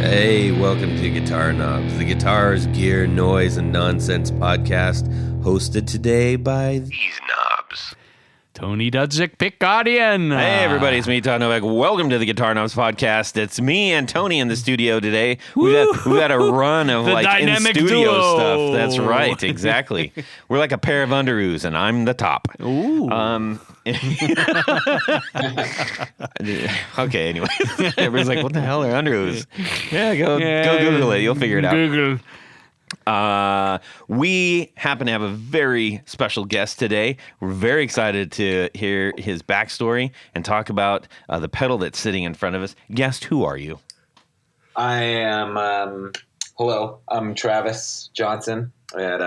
Hey, welcome to Guitar Knobs, the guitars, gear, noise, and nonsense podcast, hosted today by these knobs. Tony Dudzik, Pick Guardian. Hey, everybody, it's me, Todd Novak. Welcome to the Guitar Knobs podcast. It's me and Tony in the studio today. We've had a run of in-studio duo. stuff. That's right, exactly. We're like a pair of underoos, and I'm the top. Ooh. Okay, anyway. Everybody's like, what the hell are underoos? Go Google it. You'll figure it out. Google. We happen to have a very special guest today. We're very excited to hear his backstory and talk about the pedal that's sitting in front of us. Guest, who are you? I am, hello, I'm Travis Johnson at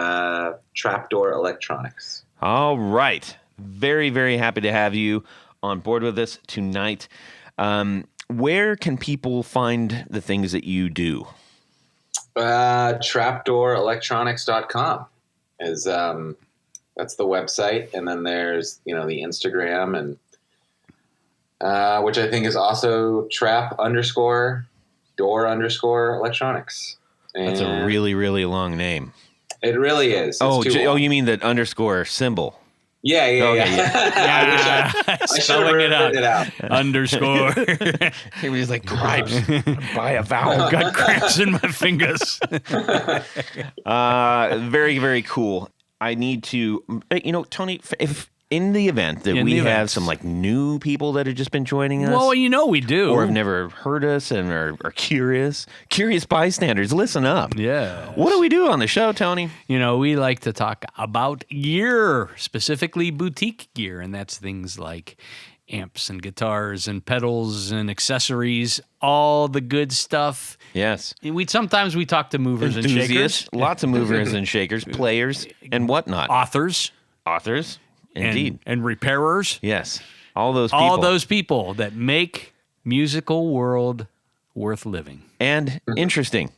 Trapdoor Electronics. All right. Very, very happy to have you on board with us tonight. Where can people find the things that you do? TrapdoorElectronics.com is that's the website, and then there's the Instagram, and which I think is also trap_door_electronics. And That's a really, really long name. it really is. It's Oh, too long. you mean the underscore symbol? Yeah. Yeah. I should have Spelling it written it out. Underscore. Everybody's like, gripes. Buy a vowel. I've got cramps in my fingers. Very, very cool. I need to, Tony, if in the event that we have some new people that have just been joining us. Well, we do. Or have never heard us and are curious bystanders, listen up. Yeah. What do we do on the show, Tony? We like to talk about gear, specifically boutique gear, and that's things like amps and guitars and pedals and accessories, all the good stuff. Yes. Sometimes we talk to movers and shakers. Lots of movers and shakers, players, and whatnot. Authors. Indeed. And repairers. Yes. All those people. All those people that make musical world worth living. And interesting.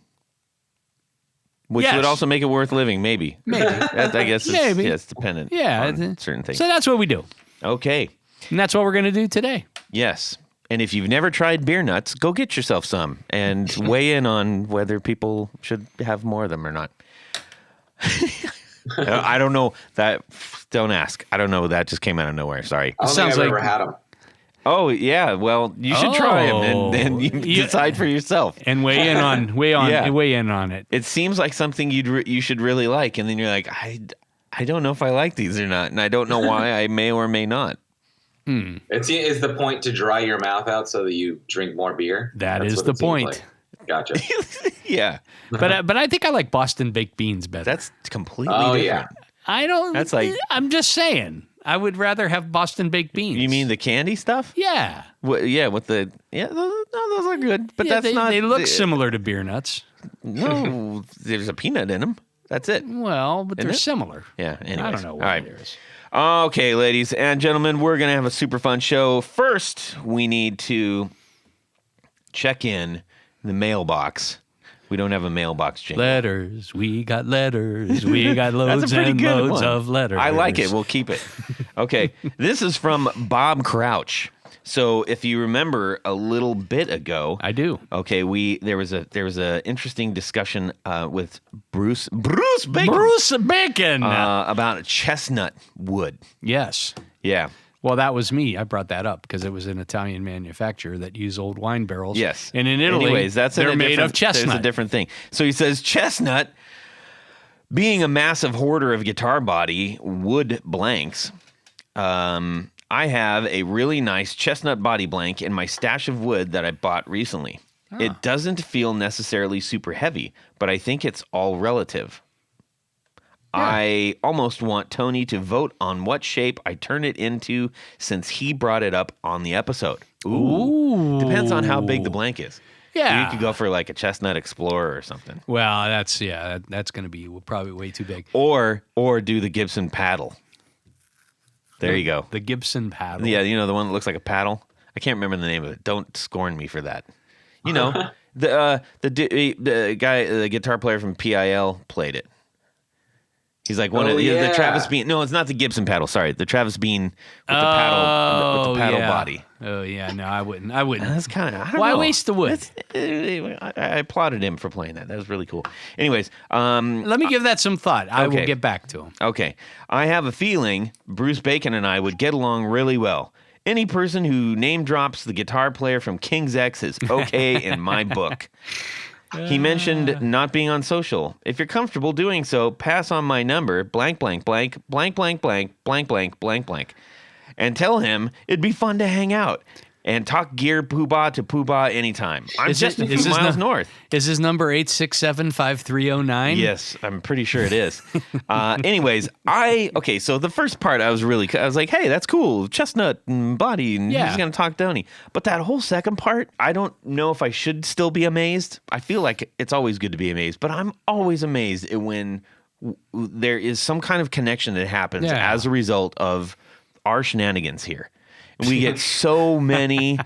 Which Yes. would also make it worth living, maybe. That, I guess it's dependent on certain things. So that's what we do. Okay. And that's what we're going to do today. Yes. And if you've never tried beer nuts, go get yourself some and weigh in on whether people should have more of them or not. I don't know. Don't ask. I don't know. That just came out of nowhere. Sorry. I don't think I've ever had them. Oh, yeah. Well, you should try them and then you decide for yourself. And weigh in on it. It seems like something you should really like. And then you're like, I don't know if I like these or not. And I don't know why I may or may not. Is the point to dry your mouth out so that you drink more beer? That's what the it seems point. like. Gotcha. Yeah. But I think I like Boston baked beans better. That's completely Oh, different. yeah. I don't. That's like- I'm just saying. I would rather have Boston baked beans. You mean the candy stuff? Yeah. Those are good. But Yeah, that's not. They look similar to beer nuts. No, there's a peanut in them. That's it. Well, but they're similar. Yeah. Anyways. I don't know what All right. it is. Okay, ladies and gentlemen, we're going to have a super fun show. First, we need to check in the mailbox. We don't have a mailbox jingle. Letters. We got letters. We got loads That's a pretty and good loads one. of letters. I like it. We'll keep it. Okay. This is from Bob Crouch. So if you remember a little bit ago, I do. Okay, there was a interesting discussion with Bruce Bacon. Bruce Bacon. About chestnut wood. Yes. Yeah. Well, that was me. I brought that up because it was an Italian manufacturer that used old wine barrels. Yes. And in Italy, Anyways, they're made of chestnut. There's a different thing. So he says chestnut, being a massive hoarder of guitar body wood blanks, I have a really nice chestnut body blank in my stash of wood that I bought recently. It doesn't feel necessarily super heavy, but I think it's all relative. Yeah. I almost want Tony to vote on what shape I turn it into since he brought it up on the episode. Ooh. Depends on how big the blank is. Yeah. You could go for like a Chestnut Explorer or something. Well, that's going to be probably way too big. Or do the Gibson paddle. There you go. The Gibson paddle. Yeah, the one that looks like a paddle. I can't remember the name of it. Don't scorn me for that. The guy, the guitar player from PIL played it. He's like the Travis Bean. No, it's not the Gibson paddle. Sorry, the Travis Bean with the paddle yeah. body. Oh yeah, no, I wouldn't. That's kind of. Why waste the wood? I applauded him for playing that. That was really cool. Anyways, Let me give that some thought. I will okay. get back to him. okay. I have a feeling Bruce Bacon and I would get along really well. Any person who name drops the guitar player from King's X is okay in my book. He mentioned not being on social. If you're comfortable doing so, pass on my number, blank, blank, blank, blank, blank, blank, blank, blank, blank, blank, and tell him it'd be fun to hang out and talk gear poobah to poobah anytime. I'm just a few miles north. Is his number 867-5309? Yes, I'm pretty sure it is. Anyways, so the first part I was like, hey, that's cool. Chestnut and body, and he's going to talk Donnie. But that whole second part, I don't know if I should still be amazed. I feel like it's always good to be amazed, but I'm always amazed when there is some kind of connection that happens as a result of our shenanigans here. We get so many,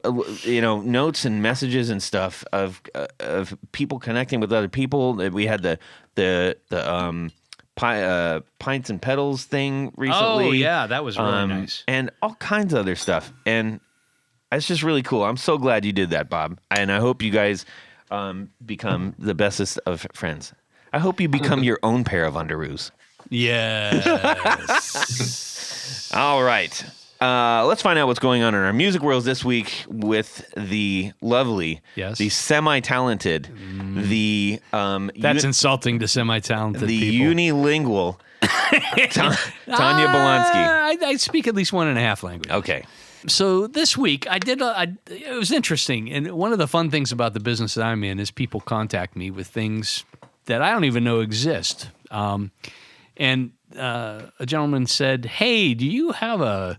notes and messages and stuff of people connecting with other people. We had the pints and pedals thing recently. Oh yeah, that was really nice. And all kinds of other stuff. And it's just really cool. I'm so glad you did that, Bob. And I hope you guys become the bestest of friends. I hope you become your own pair of underoos. Yes. All right. Let's find out what's going on in our music worlds this week with the lovely, the semi-talented, the that's insulting to semi-talented the people. Unilingual Tanya Belansky. I speak at least 1.5 languages. Okay. So this week I did. It was interesting, and one of the fun things about the business that I'm in is people contact me with things that I don't even know exist. And a gentleman said, "Hey, do you have a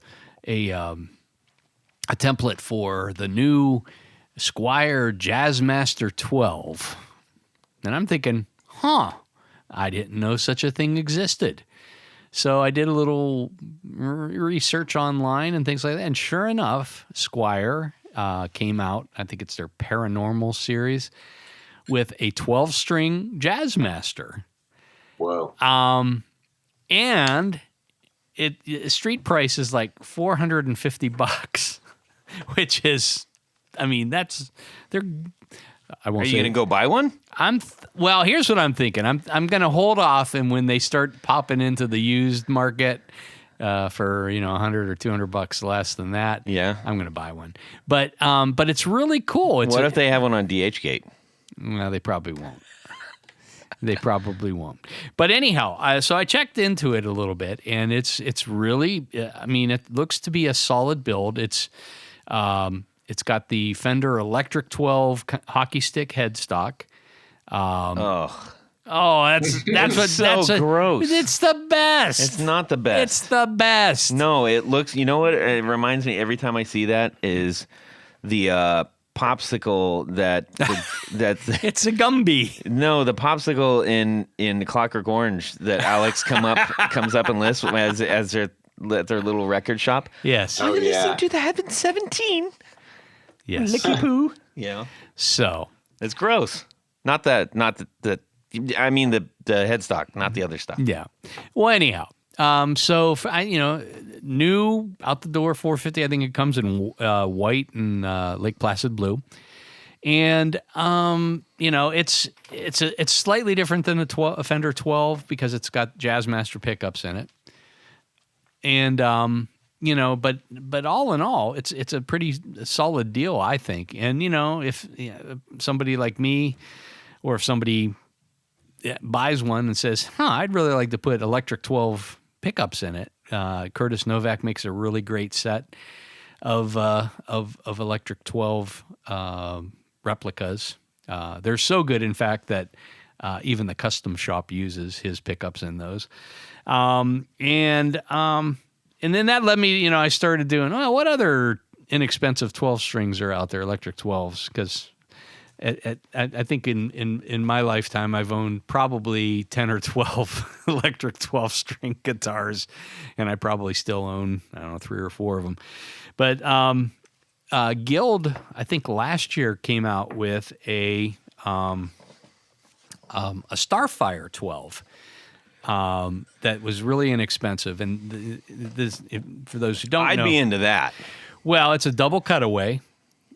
template for the new Squier Jazzmaster 12?" And I'm thinking, I didn't know such a thing existed. So I did a little research online and things like that. And sure enough, Squier came out, I think it's their Paranormal series, with a 12-string Jazzmaster. Whoa. And street price is like $450, which is, I mean, I won't. Are you going to go buy one? Well, here's what I'm thinking. I'm going to hold off, and when they start popping into the used market for $100 or $200 less than that, I'm going to buy one. But it's really cool. What if they have one on DHgate? Well, they probably won't. They probably won't. But anyhow, so I checked into it a little bit, and it's really, it looks to be a solid build. It's got the Fender Electric 12 hockey stick headstock. That's gross. It's the best. It's not the best. It's the best. No, it looks. You know what? It reminds me every time I see that is the popsicle that's it's a Gumby. No, the popsicle in Clockwork Orange that Alex comes up and lists as their little record shop. Yes. I'm listening to the Heaven 17. Yes. Licky poo. Yeah. So it's gross. Not the I mean the headstock, not the other stuff. Yeah. Well, anyhow. So new out the door 450. I think it comes in white and Lake Placid blue, and it's slightly different than a Fender 12 because it's got Jazzmaster pickups in it, and but all in all, it's a pretty solid deal, I think. And if somebody like me, or if somebody buys one and says, I'd really like to put Electric 12 pickups in it. Curtis Novak makes a really great set of Electric 12 replicas. They're so good, in fact, that even the custom shop uses his pickups in those. And then that led me, I started doing, what other inexpensive 12 strings are out there, Electric 12s? Because I think in my lifetime, I've owned probably 10 or 12 electric 12-string guitars, and I probably still own, 3 or 4 of them. But Guild, I think last year came out with a Starfire 12. that was really inexpensive. And for those who don't know, I'd be into that. well, it's a double cutaway.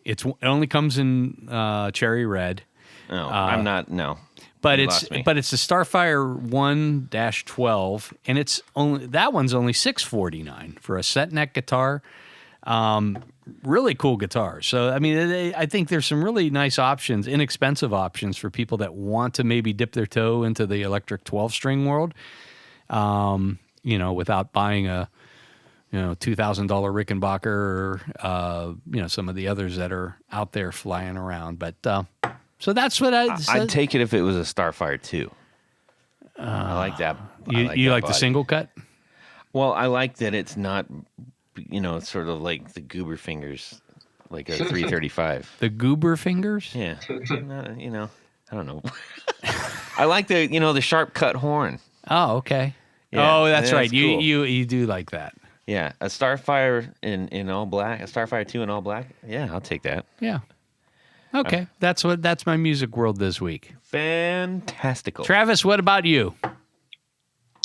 It only comes in cherry red. No, I'm not. No, But You it's lost me. the Starfire 1-12, and that one's only $649 for a set neck guitar. Really cool guitar. So I mean, I think there's some really nice options, inexpensive options for people that want to maybe dip their toe into the electric 12-string world. Without buying a $2,000 Rickenbacker or some of the others that are out there flying around. But so that's what I'd take it if it was a Starfire 2. I like that. You like the body. single cut? Well, I like that it's not, it's sort of like the Goober Fingers, like a 335. The Goober Fingers? Yeah. I don't know. I like the sharp cut horn. Oh, okay. Yeah, oh, that's right. cool. You do like that. Yeah, a Starfire in all black, a Starfire 2 in all black. Yeah, I'll take that. Yeah. Okay. That's my music world this week. Fantastical. Travis, what about you?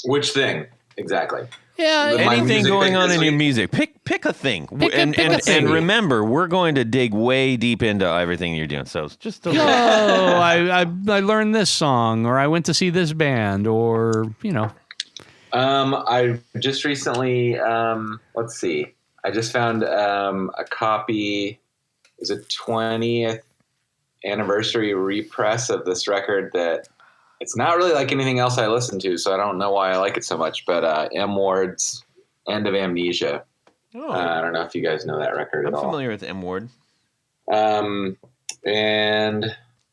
Which thing exactly? Yeah, My Anything music going pick on this in your week? music. Pick a thing. Pick a thing. And remember, we're going to dig way deep into everything you're doing. So it's just Oh, I learned this song, or I went to see this band, or I just recently, let's see. I just found a copy. It was a 20th anniversary repress of this record that it's not really like anything else I listen to, so I don't know why I like it so much. But M. Ward's End of Amnesia. I don't know if you guys know that record I'm at all. familiar with M. Ward. And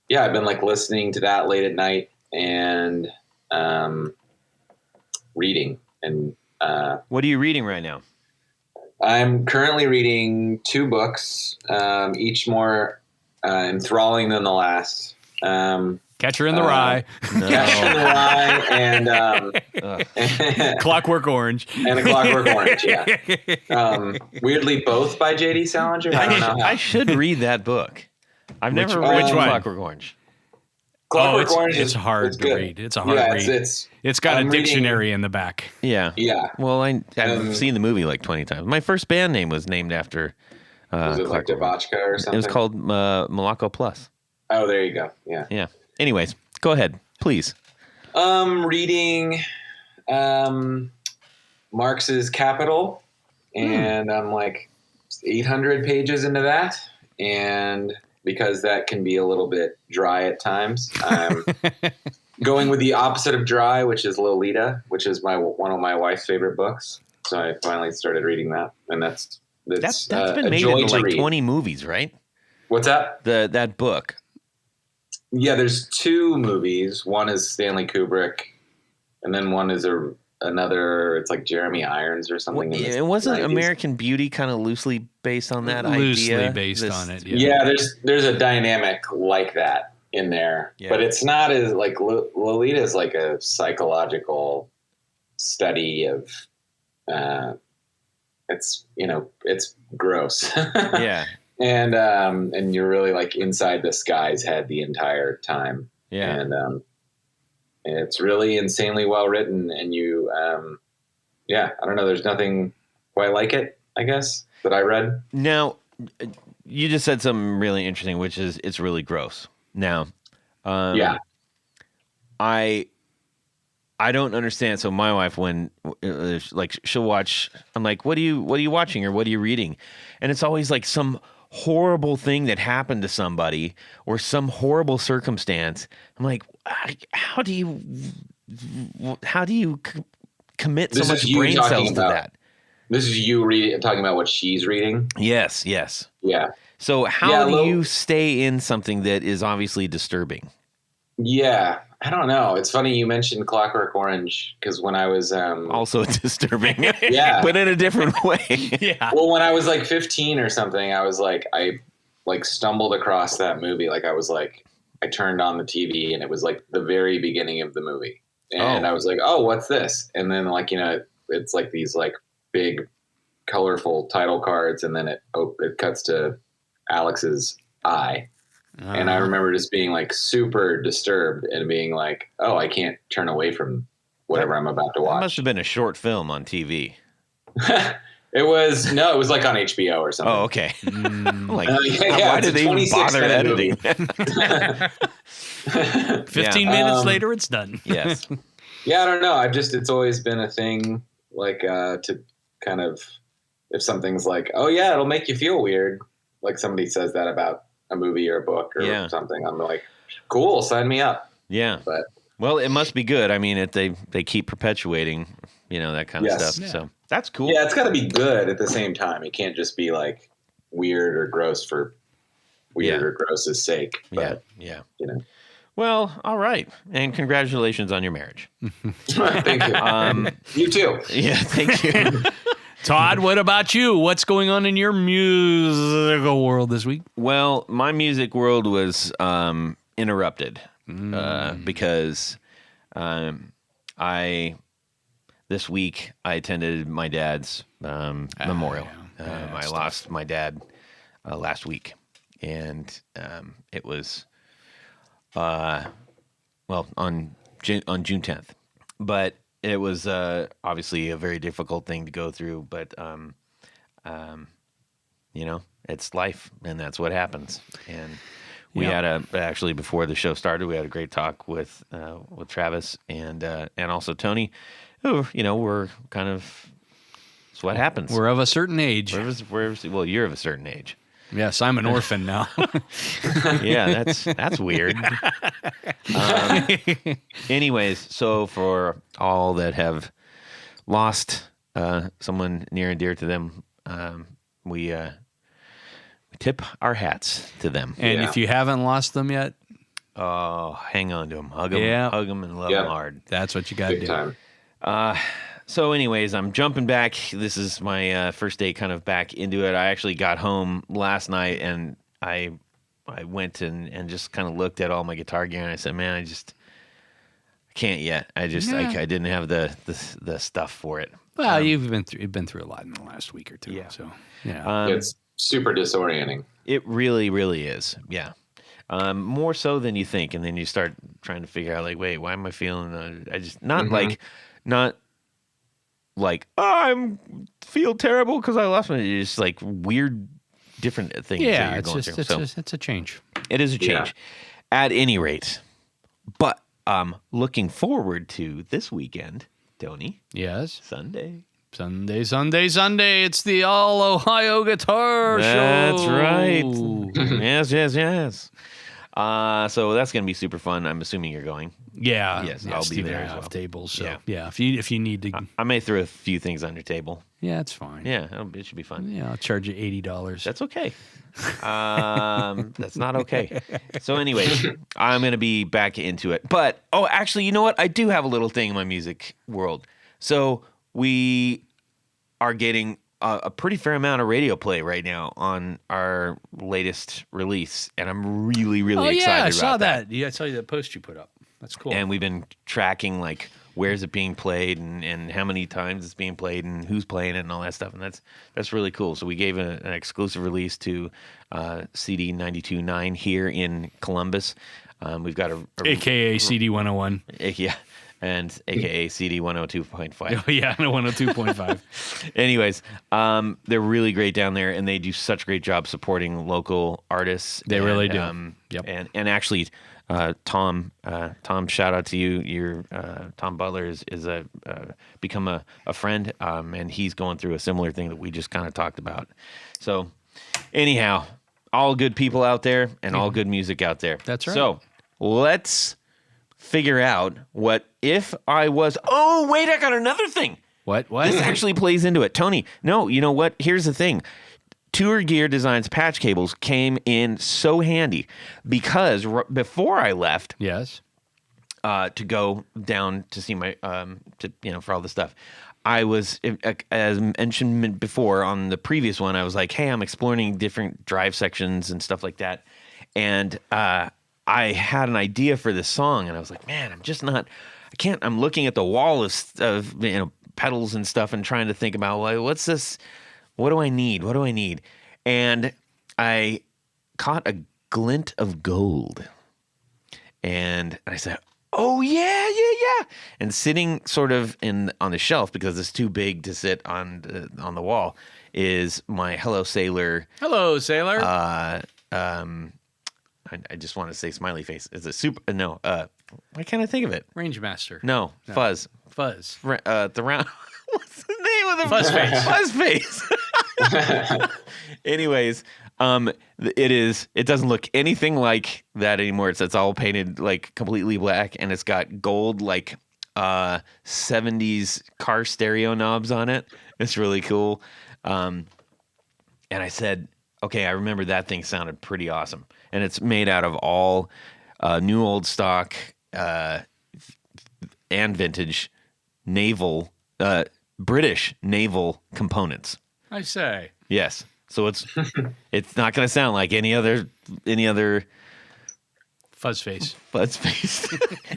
yeah, I've been like listening to that late at night and reading. And What are you reading right now? I'm currently reading 2 books, each more enthralling than the last. Catcher in the Rye, Catcher in the Rye, and Clockwork Orange. and A Clockwork Orange. Yeah. Weirdly, both by J.D. Salinger. I don't know how. I should read that book. I've never one? read Which one? Clockwork Orange. Clockwork Orange it's is hard it's to good. read. It's a hard read. It's It's got I'm a reading- dictionary in the back. Yeah. Yeah. Well, I've seen the movie like 20 times. My first band name was named after Was it like Clockwork Orange. Devotchka or something? It was called Morocco Plus. Oh, there you go. Yeah. Yeah. Anyways, go ahead, please. Reading Marx's Capital, and I'm like 800 pages into that, and because that can be a little bit dry at times, I'm going with the opposite of dry, which is Lolita, which is one of my wife's favorite books. So I finally started reading that, and that's Been a made joy into to like read. 20 movies, right? What's that? That book. Yeah, there's 2 movies. One is Stanley Kubrick, and then one is another. It's like Jeremy Irons or something. in the It wasn't 90s. American Beauty kind of loosely based on that Loosely idea? based on it. Yeah, there's a dynamic like that in there, Yeah. but it's not as like Lolita is like a psychological study of. It's gross. Yeah. And you're really like inside this guy's head the entire time. Yeah. And it's really insanely well written, and I don't know, there's nothing quite like it, I guess, that I read. Now, you just said something really interesting, which is it's really gross. Now, Yeah. I don't understand. So my wife, when like she'll watch, I'm like, what are you watching or what are you reading? And it's always like some horrible thing that happened to somebody or some horrible circumstance. I'm like, how do you commit so This is much you brain talking cells to about- that? This is you talking about what she's reading. Yes. Yeah. So how Yeah, do you stay in something that is obviously disturbing? Yeah. I don't know. It's funny you mentioned Clockwork Orange, because when I was Also disturbing. Yeah. But in a different way. Yeah. well, when I was like 15 or something, I was like, I like stumbled across that movie. Like I was like, I turned on the TV and it was like the very beginning of the movie. And I was like, oh, what's this? And then like, it's like these like big colorful title cards. And then it cuts to Alex's eye. And I remember just being like super disturbed and being like, oh, I can't turn away from whatever I'm about to That watch. must have been a short film on TV. It was like on HBO or something. Oh, okay. Like, yeah, why did they even bother 26-minute editing? 15 minutes later, it's done. Yes. Yeah, I don't know. It's always been a thing, like to kind of, if something's like, oh yeah, it'll make you feel weird, like somebody says that about a movie or a book or something, I'm like, cool, sign me up. Yeah. But well, it must be good. I mean, they keep perpetuating, that kind of stuff. Yeah. So that's cool. Yeah, it's got to be good at the same time. It can't just be like weird or gross for weird or gross's sake. But, yeah. Well, all right. And congratulations on your marriage. Thank you. You too. Yeah, thank you. Todd, what about you? What's going on in your musical world this week? Well, my music world was interrupted because this week I attended my dad's memorial. I lost my dad last week, and it was on June 10th, but it was obviously a very difficult thing to go through. But it's life, and that's what happens. And we had actually before the show started, we had a great talk with Travis and also Tony, who we're kind of, it's what happens. We're of a certain age. Well, you're of a certain age. Yes, I'm an orphan now. Yeah, that's weird. Anyways, so for all that have lost someone near and dear to them, we tip our hats to them. And if you haven't lost them yet, hang on to them, hug them, and love them hard. That's what you got to do. Time. So anyways, I'm jumping back. This is my first day kind of back into it. I actually got home last night, and I went and just kind of looked at all my guitar gear, and I said, man, I can't yet. I didn't have the stuff for it. Well, you've been through a lot in the last week or two. Yeah. So yeah. It's super disorienting. It really, really is. Yeah. More so than you think. And then you start trying to figure out, like, wait, why am I feeling, not like, I feel terrible because I lost my, it's like weird, different things that you're going through. It's a change. It is a change at any rate. But looking forward to this weekend, Tony. Yes. Sunday. It's the All Ohio Guitar Show. That's right. Yes. So that's going to be super fun. I'm assuming you're going. Yeah. Yes, I'll be there as well. Tables. So yeah, if you need to, I may throw a few things on your table. yeah, it's fine. Yeah, it should be fun. Yeah, I'll charge you $80. That's okay. That's not okay. So anyways, I'm going to be back into it. But, actually, you know what? I do have a little thing in my music world. So we are getting a pretty fair amount of radio play right now on our latest release. And I'm really, really excited about that. I saw that. Yeah, I saw you that post you put up. That's cool. And we've been tracking, like, where's it being played and how many times it's being played and who's playing it and all that stuff. And that's really cool. So we gave an exclusive release to CD 92.9 here in Columbus. We've got AKA CD 101. Yeah. And AKA CD 102.5. Oh, yeah, 102.5. Anyways, they're really great down there, and they do such a great job supporting local artists. They really do. Yep. And actually, Tom, shout out to you. Tom Butler is become a friend, and he's going through a similar thing that we just kind of talked about. So, anyhow, all good people out there and all good music out there. That's right. So let's figure out what if I was. Oh, wait, I got another thing. What? This actually plays into it. Tony, no, you know what? Here's the thing. Tour Gear Designs patch cables came in so handy because before I left, Yes. to go down to see my for all this stuff, I was, as mentioned before on the previous one, I was like, hey, I'm exploring different drive sections and stuff like that, and I had an idea for this song, and I was like, man, I'm looking at the wall of pedals and stuff and trying to think about, well, what's this? What do I need? And I caught a glint of gold. And I said, Oh yeah. And sitting sort of on the shelf because it's too big to sit on the wall is my Hello Sailor. Hello, sailor. I just want to say smiley face. It's a super. No. Why can't I think of it? Rangemaster. No. Fuzz. Fuzz. The round. What's the name of the Fuzz face. Fuzz face. Anyways, it doesn't look anything like that anymore. It's all painted like completely black, and it's got gold like 70s car stereo knobs on it. It's really cool. And I said, okay, I remember that thing sounded pretty awesome, and it's made out of all new, old stock and vintage naval British naval components. I say. Yes. So it's not going to sound like any other Fuzz face. fuzz face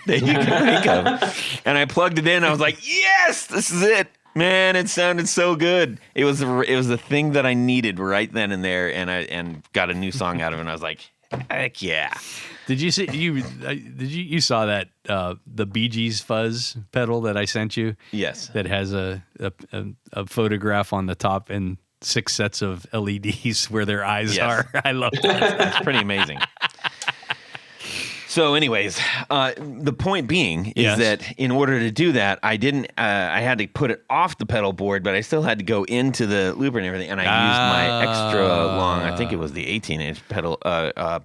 that you can think of. And I plugged it in. I was like, yes, this is it, man. It sounded so good. It was the thing that I needed right then and there, and got a new song out of it. And I was like, heck yeah. Did you see you saw that the Bee Gees fuzz pedal that I sent you? Yes. That has a photograph on the top and 6 sets of LEDs where their eyes Yes. are. I love that. It's pretty amazing. So, anyways, the point being is Yes. that in order to do that, I didn't. I had to put it off the pedal board, but I still had to go into the looper and everything. And I used my extra long, I think it was the 18-inch pedal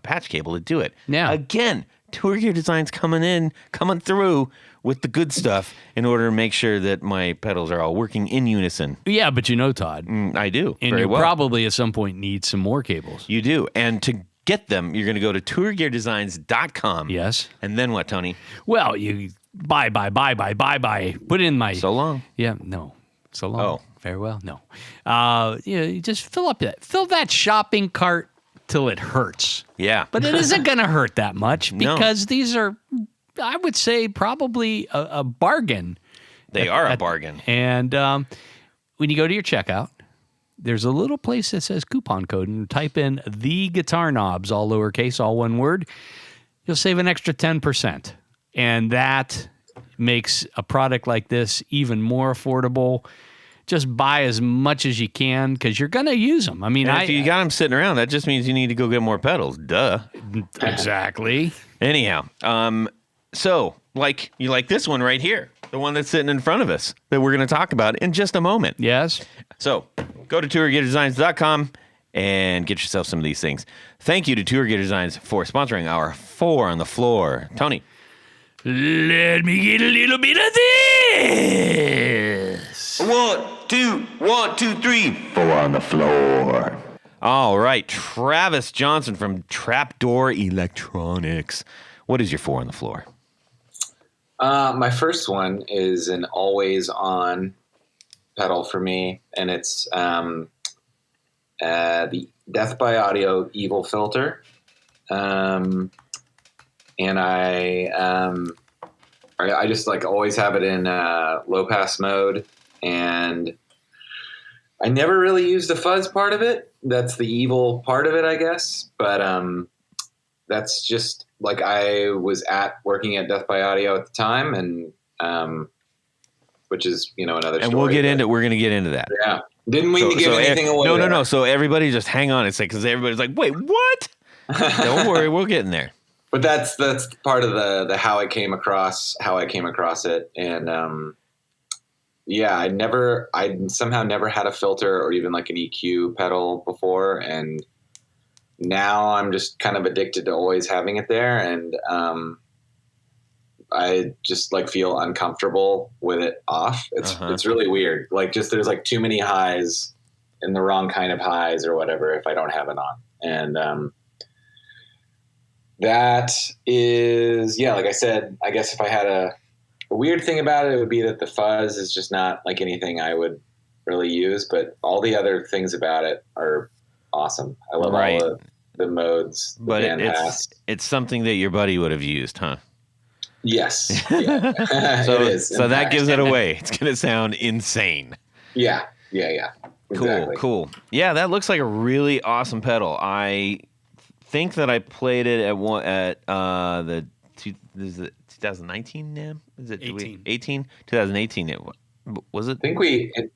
patch cable to do it. Now. Again, Tour Gear Design's coming through with the good stuff in order to make sure that my pedals are all working in unison. Yeah, but Todd, I do and very you well. probably at some point need some more cables. You do, and to get them, you're going to go to tourgeardesigns.com. Yes. And then what, Tony? Well, you buy. Put in my So long. Yeah, no. So long. Oh. Very well. No. You just fill that shopping cart till it hurts. Yeah. But it isn't going to hurt that much No. because these are, I would say, probably a bargain. They are a bargain. And when you go to your checkout, there's a little place that says coupon code, and type in the guitar knobs, all lowercase, all one word. You'll save an extra 10%. And that makes a product like this even more affordable. Just buy as much as you can because you're going to use them. I mean, And if you got them sitting around, that just means you need to go get more pedals. Duh. Exactly. Anyhow, so like you like this one right here, the one that's sitting in front of us that we're going to talk about in just a moment. Yes. So go to tourgeardesigns.com and get yourself some of these things. Thank you to Tour Gear Designs for sponsoring our 4 on the floor. Tony. Let me get a little bit of this. 1, 2, 3. 4 on the floor. All right. Travis Johnson from Trapdoor Electronics. What is your 4 on the floor? My first one is an always on pedal for me, and it's the Death by Audio Evil Filter. And I just like always have it in low pass mode, and I never really used the fuzz part of it. That's the evil part of it, I guess. But that's just like I was working at Death by Audio at the time, and which is another story. And we're going to get into that. Yeah, didn't mean to give anything away. No. So everybody just hang on a second because everybody's like, wait, what? Don't worry, we're getting there. But that's part of the how I came across it, and I somehow never had a filter or even like an EQ pedal before, and now I'm just kind of addicted to always having it there, and I just like feel uncomfortable with it off. It's really weird. Like just there's like too many highs and the wrong kind of highs or whatever if I don't have it on, and that is, like I said, I guess if I had a weird thing about it, it would be that the fuzz is just not like anything I would really use, but all the other things about it are awesome. I love all the modes. But it's something that your buddy would have used, huh? Yes. Yeah. It is. So that gives it away. It's going to sound insane. Yeah. Exactly. Cool. Yeah, that looks like a really awesome the is it 2019 now? Is it 18. 18? 2018. Was it? I think it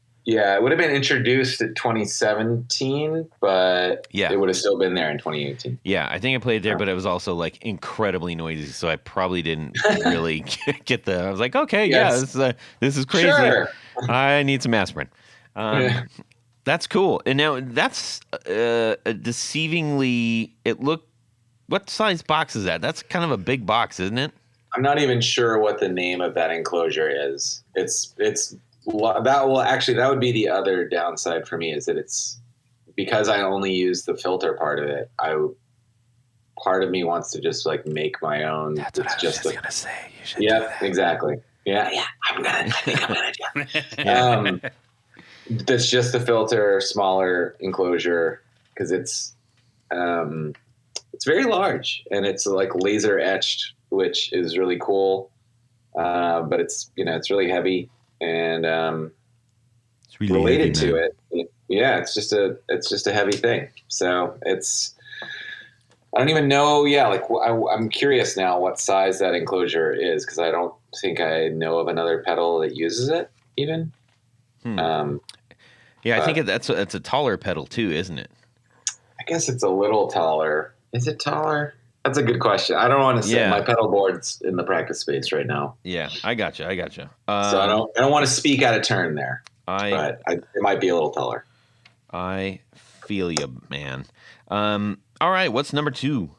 would have been introduced in 2017, but Yeah. it would have still been there in 2018. Yeah, I think I played there, but it was also like incredibly noisy, so I probably didn't really get the. I was like, okay, Yes. this is crazy. Sure. I need some aspirin. Yeah. That's cool. And now that's a deceivingly. What size box is that? That's kind of a big box, isn't it? I'm not even sure what the name of that enclosure is. That would be the other downside for me, is that it's because I only use the filter part of it. Part of me wants to just like make my own. That's what I was just gonna say. You should. Yeah, exactly. Yeah. I think I'm gonna do it. That's just a filter, smaller enclosure, because it's very large and it's like laser etched, which is really cool. But it's really heavy and It's really related heavy, to man. it. Yeah, it's just a heavy thing. So I don't even know. Yeah, like I'm curious now what size that enclosure is, because I don't think I know of another pedal that uses it even. Yeah, I think that's a taller pedal too, isn't it? I guess it's a little taller. Is it taller? That's a good question. I don't want to say. Yeah. My pedal board's in the practice space right now, Yeah, I gotcha. so I don't want to speak out of turn there. I It might be a little taller. I feel you, man. All right, what's number 2?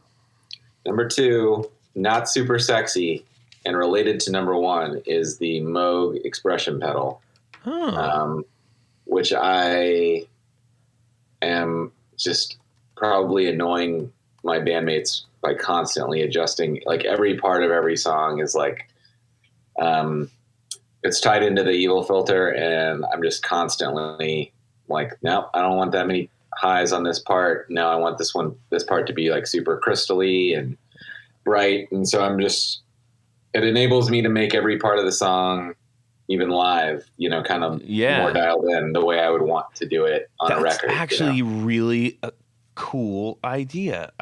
Number 2, not super sexy and related to number 1, is the Moog expression pedal, which I am just probably annoying my bandmates by constantly adjusting. Like every part of every song is like, it's tied into the evil filter, and I'm just constantly like, nope, I don't want that many highs on this part. No, I want this part to be like super crystally and bright. And so it enables me to make every part of the song, even live, kind of more dialed in the way I would want to do it on a record. That's actually really a cool idea.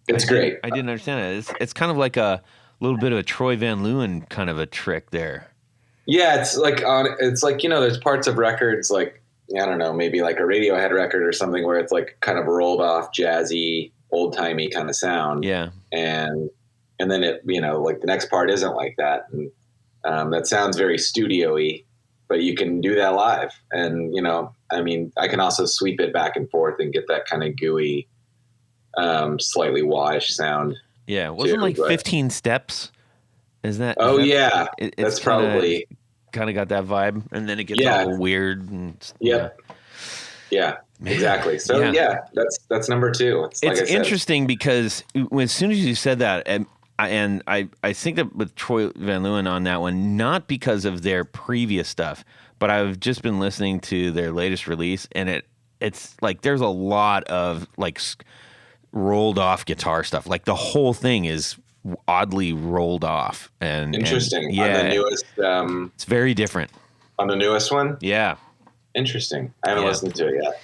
It's great. I didn't understand it. It's kind of like a little bit of a Troy Van Leeuwen kind of a trick there. Yeah, it's like there's parts of records like, I don't know, maybe like a Radiohead record or something where it's like kind of rolled off jazzy, old timey kind of sound. Yeah. And then it, like the next part isn't like that. And that sounds very studio-y, but you can do that live. And, I can also sweep it back and forth and get that kind of gooey, slightly wah-ish sound. Yeah. Wasn't like 15 steps? Is that? Yeah. That's probably kind of got that vibe, and then it gets all weird. And, Yep. Yeah, exactly. So that's number 2. It's like interesting because as soon as you said that, and I think that with Troy Van Leeuwen on that one, not because of their previous stuff, but I've just been listening to their latest release, and it's like there's a lot of like rolled off guitar stuff. Like the whole thing is oddly rolled off and interesting. Yeah, on the newest, it's very different on the newest one. Yeah, interesting. I haven't listened to it yet.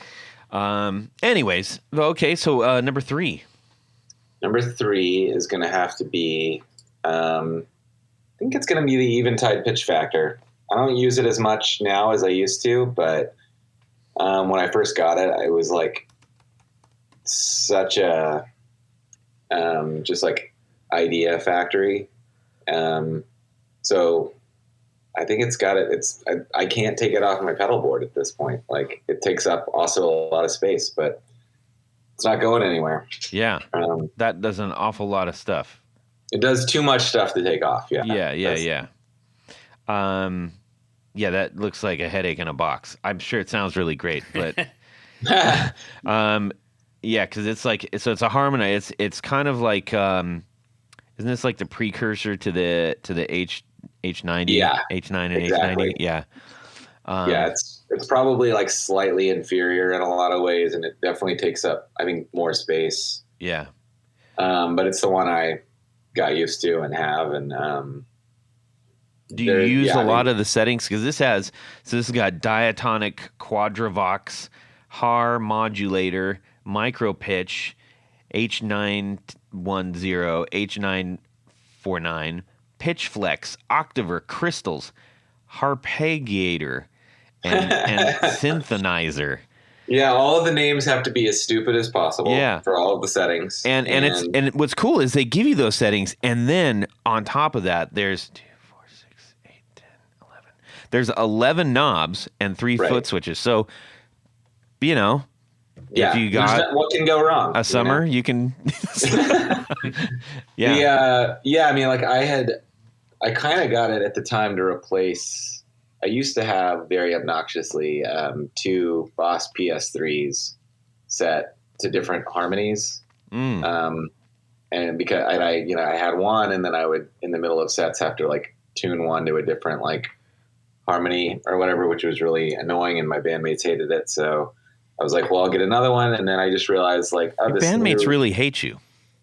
Anyways, okay. So number 3. Number 3 is going to have to be. I think it's going to be the Eventide pitch factor. I don't use it as much now as I used to, but when I first got it, it was like such a just like idea factory. So I think it's got it. I can't take it off my pedal board at this point. Like it takes up also a lot of space, but it's not going anywhere. Yeah. That does an awful lot of stuff. It does too much stuff to take off. Yeah. Yeah. That looks like a headache in a box. I'm sure it sounds really great, but because it's like, so it's a harmonize. It's kind of like, isn't this like the precursor to the H90? Yeah, H9 and exactly. H90. Yeah. It's probably like slightly inferior in a lot of ways, and it definitely takes up, I think, more space. Yeah. But it's the one I got used to and have, and do you use a lot of the settings? Because this has got diatonic, quadravox, Har modulator, micro pitch, H910, H949, Pitchflex, Octaver, Crystals, Harpeggiator, and Synthonizer. Yeah, all of the names have to be as stupid as possible for all of the settings. And what's cool is they give you those settings, and then on top of that, there's 2, 4, 6, 8, 10, 11. There's 11 knobs and 3 foot switches. So, if you got what can go wrong? A summer, you can. I mean, like I kind of got it at the time to replace. I used to have very obnoxiously 2 Boss PS3s set to different harmonies, and because I had one, and then I would in the middle of sets have to like tune one to a different like harmony or whatever, which was really annoying, and my bandmates hated it. So I was like, well, I'll get another one, and then I just realized like, your bandmates really hate you.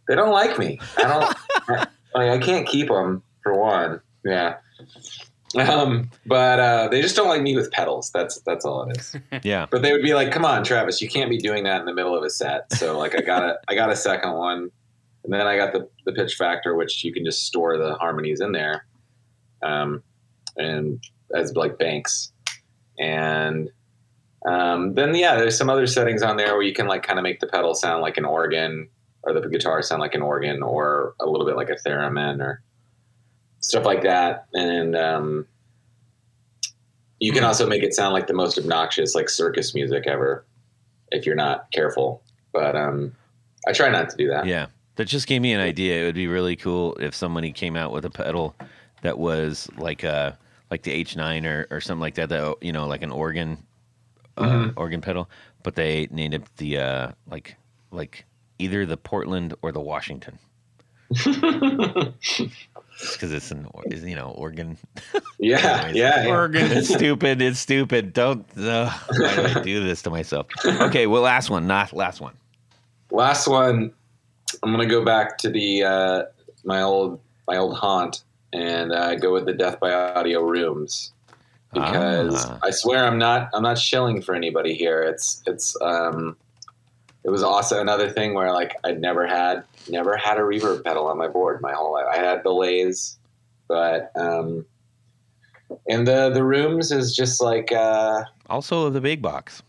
They don't like me. I can't keep them for one. Yeah. But they just don't like me with pedals. That's all it is. Yeah. But they would be like, "Come on, Travis, you can't be doing that in the middle of a set." So like, I got a second one, and then I got the pitch factor, which you can just store the harmonies in there, and as like banks, and then there's some other settings on there where you can like kind of make the pedal sound like an organ, or the guitar sound like an organ, or a little bit like a theremin, or stuff like that. And you can also make it sound like the most obnoxious like circus music ever if you're not careful. But I try not to do that. Yeah. That just gave me an idea. It would be really cool if somebody came out with a pedal that was like the H9 or something like that, like an organ organ pedal, but they named it the like either the Portland or the Washington. Because it's an organ. Yeah. Organ. It's stupid. Don't. Why do I do this to myself? Okay, well, last one. Last one. I'm gonna go back to the my old haunt and go with the Death by Audio rooms, because I swear I'm not shilling for anybody here. It was also another thing where like I'd never had a reverb pedal on my board my whole life. I had delays, but and the rooms is just like also the big box.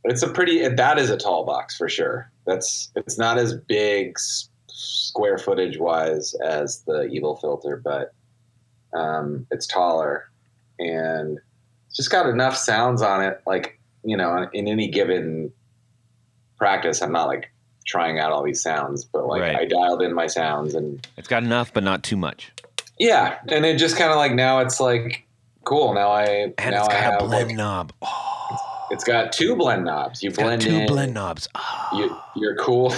That is a tall box for sure. It's not as big square footage wise as the Evil Filter, but it's taller, and it's just got enough sounds on it. Like, in any given practice, I'm not like trying out all these sounds, but like I dialed in my sounds, and it's got enough, but not too much. Yeah, and it just kind of like, now it's like cool. It's got a blend knob. It's got 2 blend knobs. It's got 2 blend knobs. You're cool.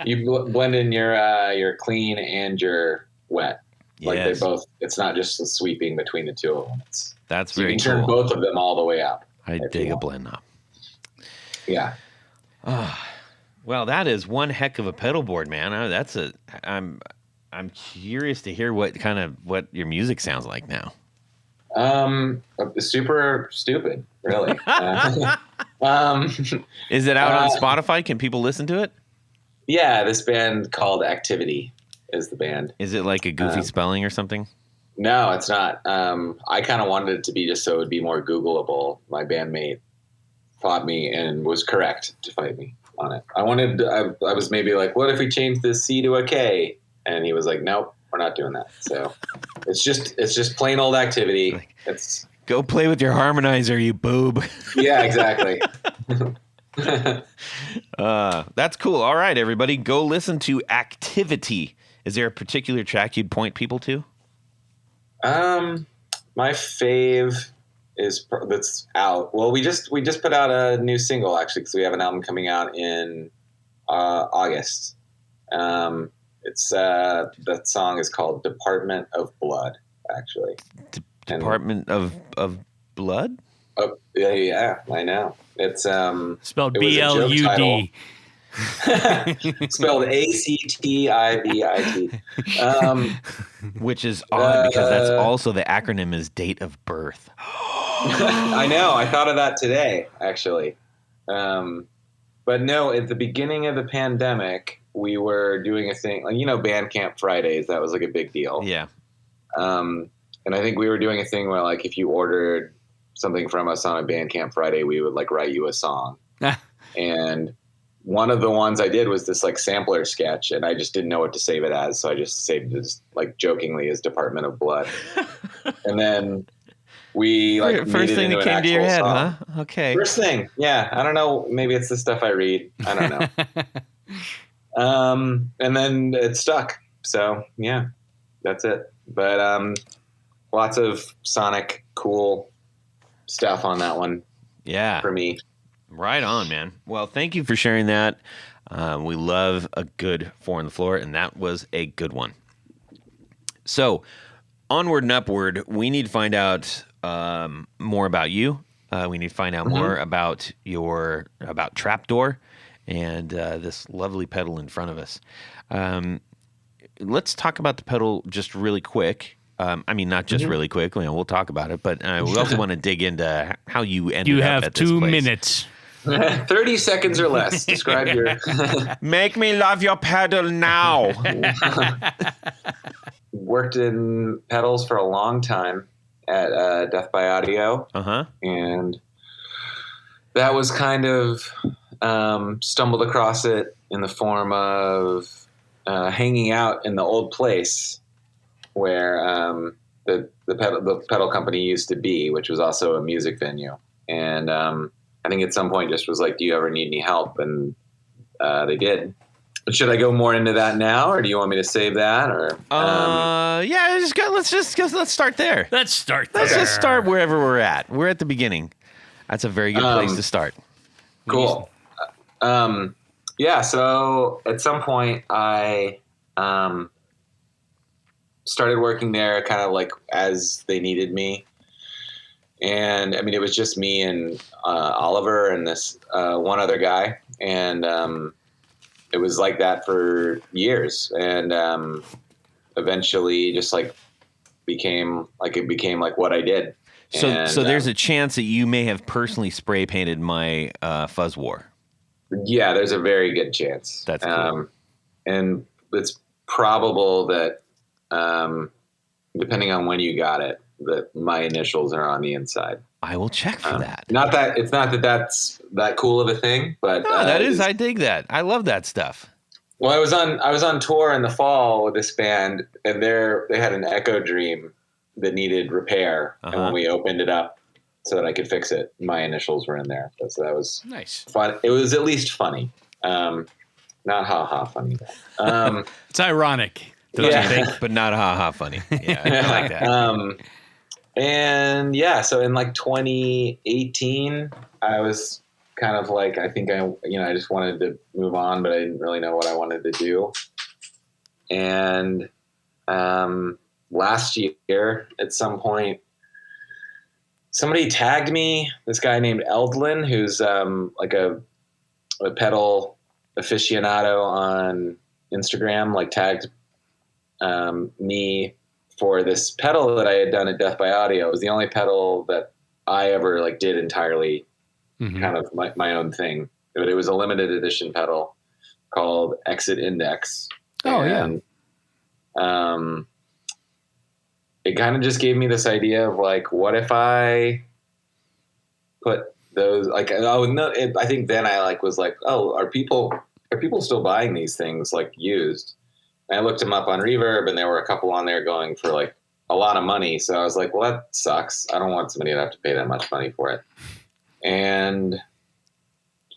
You blend in your clean and your wet. Like they both. It's not just the sweeping between the 2 of them. That's so very you can turn both of them all the way up. I dig a blend knob. Yeah. Well, that is one heck of a pedal board, man. I'm curious to hear what your music sounds like now. Super stupid, really. Is it out on Spotify? Can people listen to it? Yeah, this band called Activity is the band. Is it like a goofy spelling or something? No, it's not. I kind of wanted it to be just so it would be more Googleable. My bandmate fought me and was correct to fight me on it. I was maybe like, what if we change this C to a K? And he was like, nope, we're not doing that. So it's just plain old Activity. It's go play with your harmonizer, you boob. Yeah, exactly. That's cool. All right, everybody, go listen to Activity. Is there a particular track you'd point people to? My fave that's out. Well, we just put out a new single actually, because we have an album coming out in August. It's that song is called "Department of Blood." Actually, Department of Blood. Oh yeah, I know. It's spelled BLUD. Spelled ACTIVIT. Which is odd because that's also the acronym is date of birth. I know. I thought of that today, actually. But no, at the beginning of the pandemic, we were doing a thing, like, Bandcamp Fridays. That was like a big deal. Yeah. And I think we were doing a thing where like if you ordered something from us on a Bandcamp Friday, we would like write you a song. And one of the ones I did was this like sampler sketch, and I just didn't know what to save it as, so I just saved it as, like jokingly as Department of Blood. And then we like first thing that came to your head, song. huh? Okay. First thing, yeah. I don't know. Maybe it's the stuff I read. I don't know. And then it stuck. So yeah, that's it. But lots of sonic cool stuff on that one. Yeah, for me. Right on, man. Well, thank you for sharing that. We love a good 4 on the floor, and that was a good one. So, onward and upward, we need to find out more about you. We need to find out more about about Trapdoor and this lovely pedal in front of us. Let's talk about the pedal just really quick. I mean, not just really quick. You know, we'll talk about it, but we also want to dig into how you ended up at this place. You have 2 minutes. 30 seconds or less. Describe your... Make me love your pedal now. Worked in pedals for a long time at Death by Audio. And that was kind of stumbled across it in the form of hanging out in the old place where the pedal company used to be, which was also a music venue. And I think at some point just was like, do you ever need any help? And they did. But should I go more into that now, or do you want me to save that? Or yeah, let's start there. Let's start there. Let's just start wherever we're at. We're at the beginning. That's a very good place to start. Cool. Yeah, so at some point I started working there kind of like as they needed me. And I mean, it was just me and Oliver and this one other guy. And it was like that for years. And eventually just like became like what I did. So there's a chance that you may have personally spray painted my Fuzz War. Yeah, there's a very good chance. That's cool. And it's probable that depending on when you got it, that my initials are on the inside. I will check for that. Not that that's that cool of a thing, but no, that is. I dig that. I love that stuff. Well, I was on tour in the fall with this band, and they had an Echo Dream that needed repair, and when we opened it up so that I could fix it, my initials were in there. So that was nice. Fun. It was at least funny, not ha funny. It's ironic, don't you think? But not ha funny. Yeah, I like that. And yeah, so in like 2018, I was kind of like, I think I just wanted to move on, but I didn't really know what I wanted to do. And last year at some point, somebody tagged me, this guy named Eldlin, who's like a pedal aficionado on Instagram, like tagged me for this pedal that I had done at Death by Audio. It was the only pedal that I ever like did entirely kind of my own thing. But it was a limited edition pedal called Exit Index. It kind of just gave me this idea of like, what if I put those like, I think then I like was like, oh, are people still buying these things like used? And I looked them up on Reverb, and there were a couple on there going for like a lot of money. So I was like, well, that sucks. I don't want somebody to have to pay that much money for it. And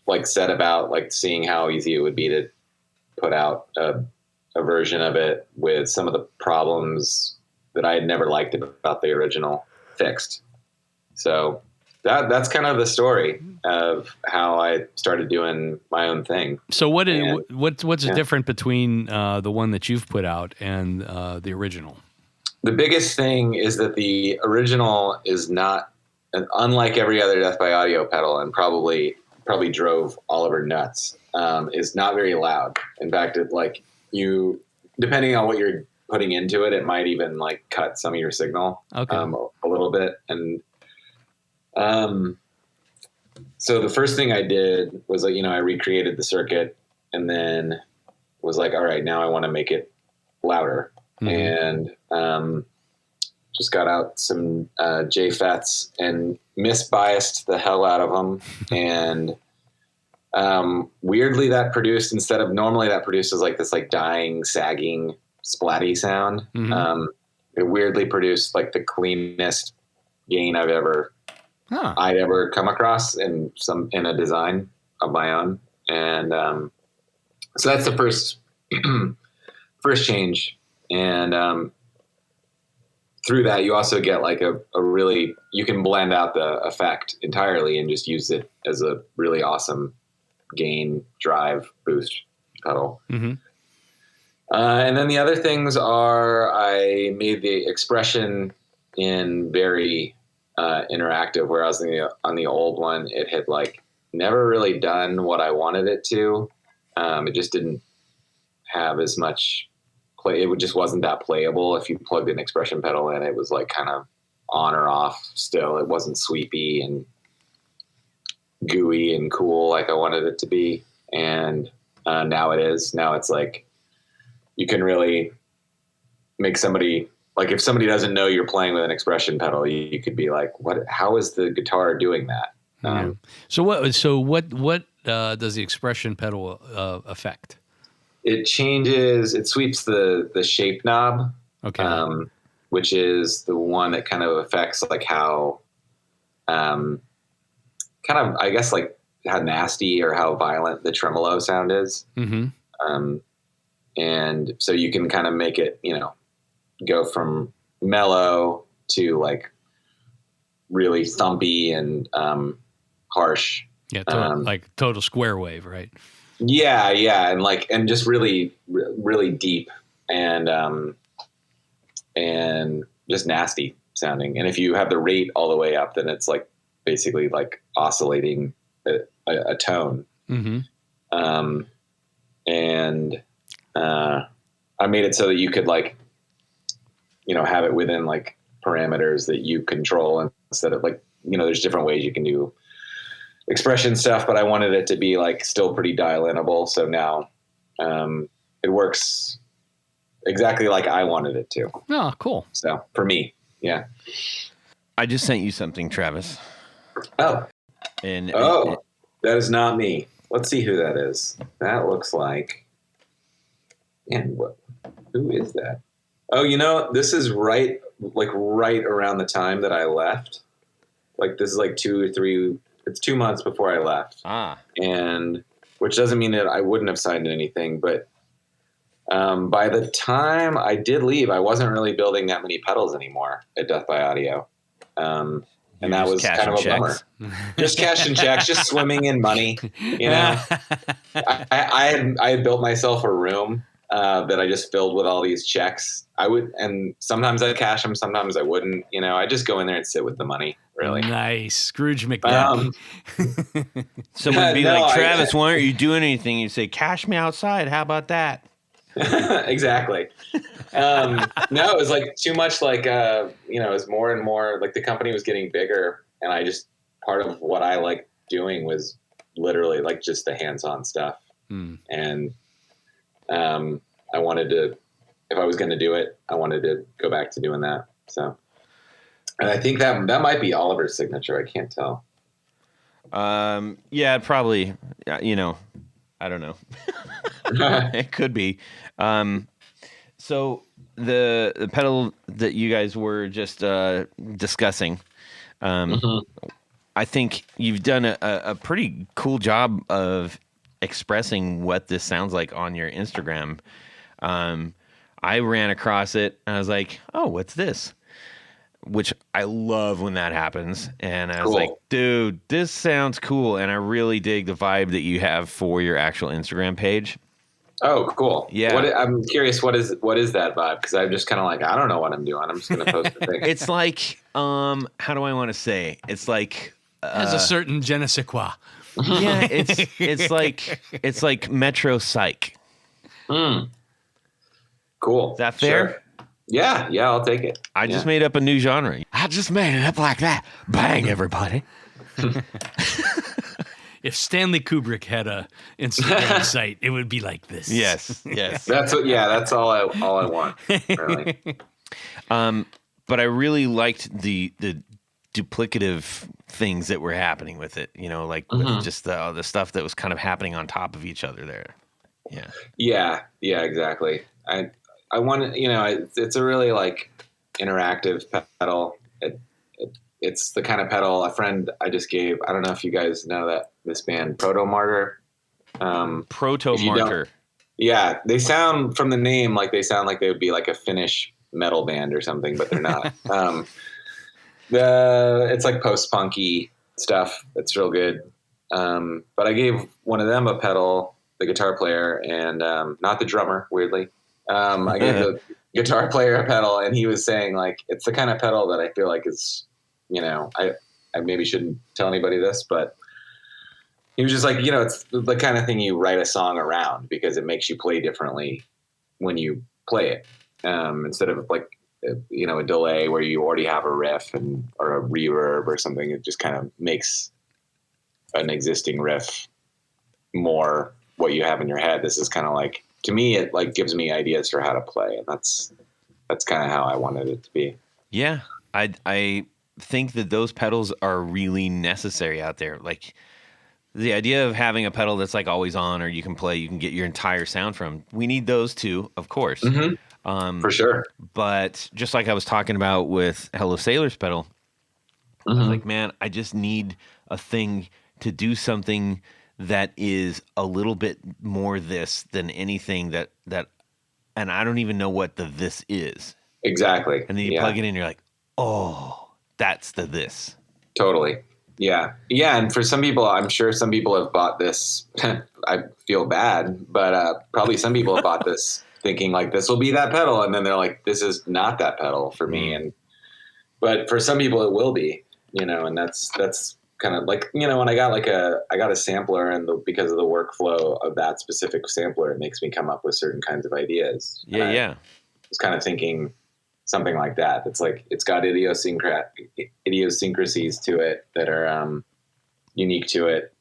like set about like seeing how easy it would be to put out a version of it with some of the problems that I had never liked about the original fixed. So that's kind of the story of how I started doing my own thing. So what's different between the one that you've put out and the original? The biggest thing is that the original is not, unlike every other Death by Audio pedal, and probably drove Oliver nuts, is not very loud. In fact, it like depending on what you're putting into it, it might even like cut some of your signal a little bit. And so the first thing I did was like, I recreated the circuit and then was like, all right, now I want to make it louder. And just got out some JFETs and misbiased the hell out of them. And weirdly, that produced, instead of normally that produces like this like dying, sagging, splatty sound. It weirdly produced like the cleanest gain I'd ever come across in a design of my own. And so that's the first change. And through that, you also get like a really, you can blend out the effect entirely and just use it as a really awesome gain, drive, boost pedal. And then the other things are, I made the expression in very interactive, whereas on the old one, it had like never really done what I wanted it to. It just didn't have as much play. It just wasn't that playable. If you plugged an expression pedal in, it was like kind of on or off still. It wasn't sweepy and gooey and cool like I wanted it to be. And now it is. Now it's like, you can really make somebody, like if somebody doesn't know you're playing with an expression pedal, you could be like, how is the guitar doing that? So what does the expression pedal affect? It sweeps the shape knob, which is the one that kind of affects like how, kind of, I guess like how nasty or how violent the tremolo sound is. And so you can kind of make it, go from mellow to like really thumpy and harsh. Yeah, like total square wave, right? Yeah, and just really, really deep and just nasty sounding. And if you have the rate all the way up, then it's like basically like oscillating a tone. And I made it so that you could like, have it within like parameters that you control instead of like, there's different ways you can do expression stuff, but I wanted it to be like still pretty dial-inable. So now it works exactly like I wanted it to. Oh, cool. So for me, yeah. I just sent you something, Travis. Oh. That is not me. Let's see who that is. That looks like, and who is that? Oh, this is right around the time that I left. Like this is like 2 months before I left. And which doesn't mean that I wouldn't have signed anything, but by the time I did leave, I wasn't really building that many pedals anymore at Death by Audio. And that was kind of a bummer. Just cashing checks, just swimming in money. I had built myself a room that I just filled with all these checks. And sometimes I'd cash them, sometimes I wouldn't. I just go in there and sit with the money. Really nice, Scrooge McDuck. Someone would be like, Travis, why aren't you doing anything? You say, cash me outside. How about that? Exactly. No, it was like too much. Like it was more and more like the company was getting bigger, and part of what I liked doing was literally like just the hands-on stuff. And I wanted to, if I was going to do it, I wanted to go back to doing that. So, and I think that might be Oliver's signature. I can't tell. Yeah, probably. I don't know. It could be. So the pedal that you guys were just discussing, I think you've done a pretty cool job of expressing what this sounds like on your Instagram. I ran across it and I was like, oh, what's this? Which I love when that happens. And I was like, dude, this sounds cool. And I really dig the vibe that you have for your actual Instagram page. Oh, cool. Yeah. I'm curious, what is that vibe? Because I'm just kind of like, I don't know what I'm doing. I'm just going to post the thing. It's like, how do I want to say? It's like... has a certain je ne sais quoi. Yeah, it's like Metro Psych. Cool. Is that fair? Sure. Yeah, I'll take it. I just made up a new genre. I just made it up like that. Bang, everybody. If Stanley Kubrick had a Instagram site, it would be like this. Yes. That's all I want. Really. but I really liked the duplicative things that were happening with it, like with just the stuff that was kind of happening on top of each other there. Yeah, exactly. I want to, it's a really like interactive pedal. It's the kind of pedal a friend I just gave. I don't know if you guys know that this band Proto Martyr. Proto Martyr. Yeah, they sound from the name like they would be like a Finnish metal band or something, but they're not. It's like post-punky stuff. It's real good. But I gave one of them a pedal, the guitar player, and not the drummer, weirdly. I gave the guitar player a pedal, and he was saying like it's the kind of pedal that I feel like is, I maybe shouldn't tell anybody this, but he was just like, it's the kind of thing you write a song around because it makes you play differently when you play it, instead of like, a delay where you already have a riff or a reverb or something. It just kind of makes an existing riff more what you have in your head. This is kind of like, to me, it like gives me ideas for how to play, and that's kind of how I wanted it to be. Yeah, I think that those pedals are really necessary out there. Like the idea of having a pedal that's like always on, or you can get your entire sound from. We need those too, of course. For sure. But just like I was talking about with Hello Sailor's pedal, I was like, man, I just need a thing to do something that is a little bit more this than anything that, and I don't even know what the this is. Exactly. And then you plug it in and you're like, oh, that's the this. Totally. Yeah. Yeah. And for some people, I'm sure some people have bought this. I feel bad, but probably some people have bought this thinking like this will be that pedal. And then they're like, this is not that pedal for me. But for some people it will be, and that's kind of like, when I got a sampler, and because of the workflow of that specific sampler, it makes me come up with certain kinds of ideas. Yeah. I was kind of thinking something like that. It's like, it's got idiosyncrasies to it that are unique to it,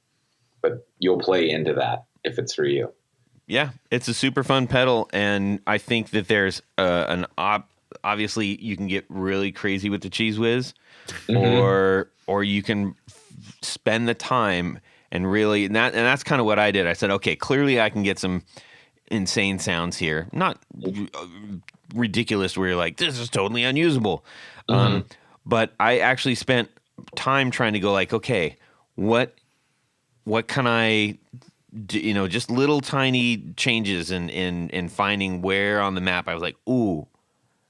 but you'll play into that if it's for you. Yeah, it's a super fun pedal, and I think that there's obviously you can get really crazy with the Cheese Whiz, or you can spend the time and really, and that's kind of what I did. I said, okay, clearly I can get some insane sounds here, not ridiculous where you're like, this is totally unusable. But I actually spent time trying to go like, okay, what can I do, just little tiny changes in finding where on the map I was like, ooh,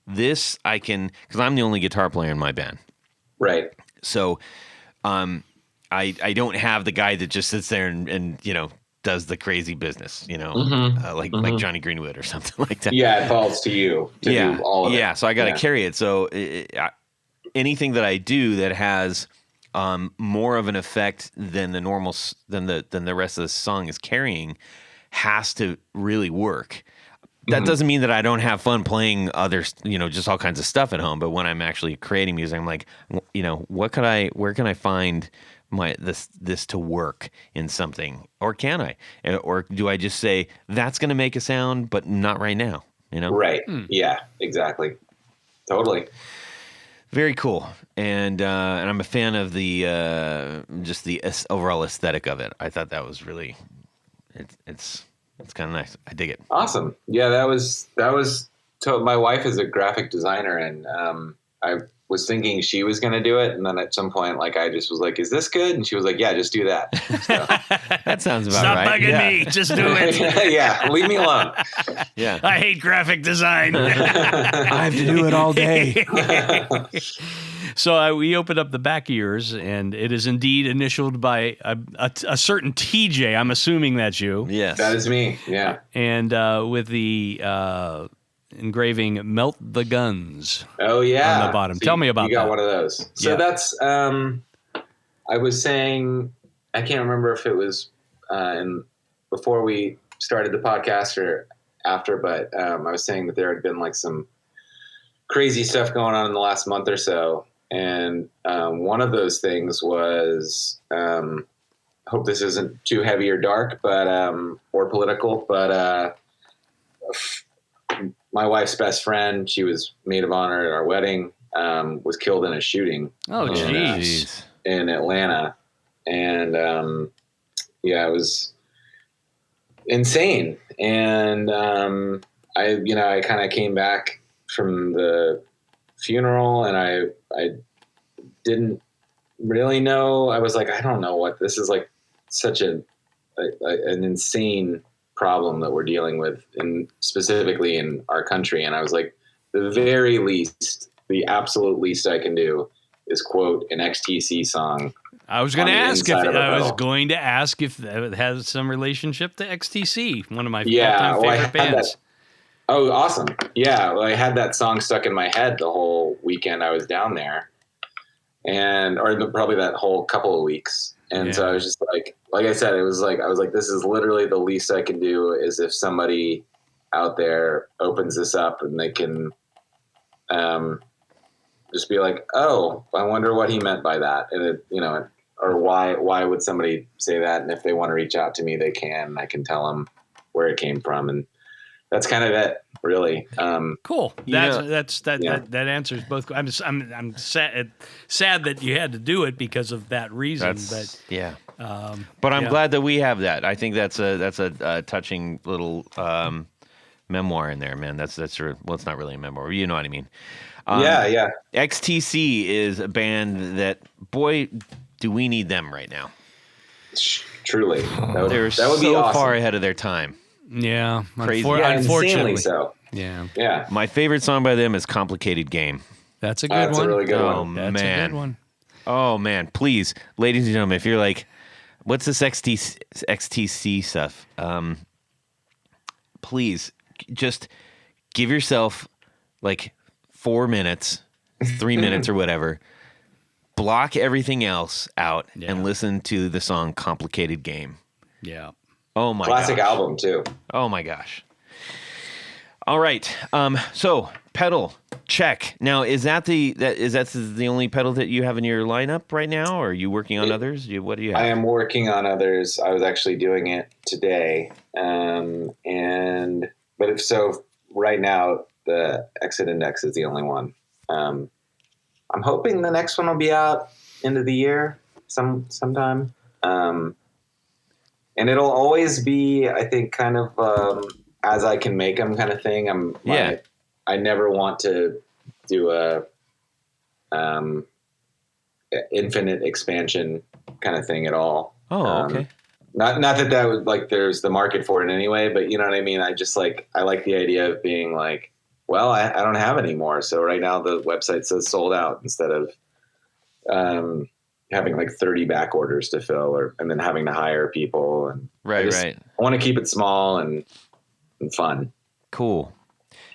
this I can, because I'm the only guitar player in my band. Right. So I don't have the guy that just sits there and does the crazy business, like Johnny Greenwood or something like that. Yeah, it falls to you to do all of it. Yeah, so I got to carry it. So anything that I do that has more of an effect than the normal than the rest of the song is carrying has to really work. That doesn't mean that I don't have fun playing other, just all kinds of stuff at home. But when I'm actually creating music, I'm like, where can I find this to work in something, or can I, or do I just say that's going to make a sound, but not right now, Right. Yeah, exactly. Totally. Very cool. And I'm a fan of the just the overall aesthetic of it. I thought that was really, it's kind of nice. I dig it. Awesome. Yeah, that was my wife is a graphic designer, and I was thinking she was going to do it. And then at some point, like, I just was like, is this good? And she was like, yeah, just do that. So. That sounds about Stop right. bugging Yeah. me. Just do it. Yeah, leave me alone. Yeah. I hate graphic design. I have to do it all day. So we opened up the back of yours, and it is indeed initialed by a certain TJ. I'm assuming that's you. Yes. That is me. Yeah. And with the engraving "Melt the Guns." Oh yeah. On the bottom. So Tell me about you got that. one of those. So Yeah. that's I was saying, I can't remember if it was before we started the podcast or after, but I was saying that there had been like some crazy stuff going on in the last month or so. And one of those things was, hope this isn't too heavy or dark, but or political, but my wife's best friend, she was maid of honor at our wedding. was killed in a shooting. Oh, Jeez. In Atlanta. And it was insane. And I kind of came back from the funeral, and I didn't really know. I was like, I don't know what this is, like such an insane problem that we're dealing with, and specifically in our country. And I was like, the very least, the absolute least I can do is quote an XTC song. I was going to ask if that has some relationship to XTC, one of my all-time favorite bands. Oh, awesome. Yeah. Well, I had that song stuck in my head the whole weekend I was down there, probably that whole couple of weeks. And so I was just like I said, I was like, this is literally the least I can do, is if somebody out there opens this up and they can, just be like, oh, I wonder what he meant by that. And or why would somebody say that? And if they want to reach out to me, they can. I can tell them where it came from, and that's kind of it, really. Cool. That answers both. I'm sad that you had to do it because of that reason. But I'm glad that we have that. I think that's a touching little memoir in there, man. That's well, it's not really a memoir. You know what I mean? XTC is a band that, boy, do we need them right now. Truly. They're so be awesome. Far ahead of their time. Yeah. Crazy. Unfortunately. So. Yeah. Yeah. My favorite song by them is Complicated Game. That's a good one. That's a really good one. That's a good one. Oh, man. Please, ladies and gentlemen, if you're like, what's this XTC stuff? Please, just give yourself like 4 minutes, 3 minutes or whatever. Block everything else out and listen to the song Complicated Game. Yeah. Oh my Classic gosh. album too. Oh my gosh. All right. So pedal check. Now, is that the only pedal that you have in your lineup right now, or are you working on others? What do you have? I am working on others. I was actually doing it today. Right now the Exit Index is the only one. I'm hoping the next one will be out end of the year sometime. And it'll always be, I think, kind of as I can make them kind of thing. I never want to do a infinite expansion kind of thing at all. Oh, okay. Not that would, like, there's the market for it anyway, but you know what I mean? I like the idea of being like, well, I don't have any more. So right now the website says sold out, instead of having like 30 back orders to fill, and then having to hire people. And right. I want to keep it small and fun. Cool.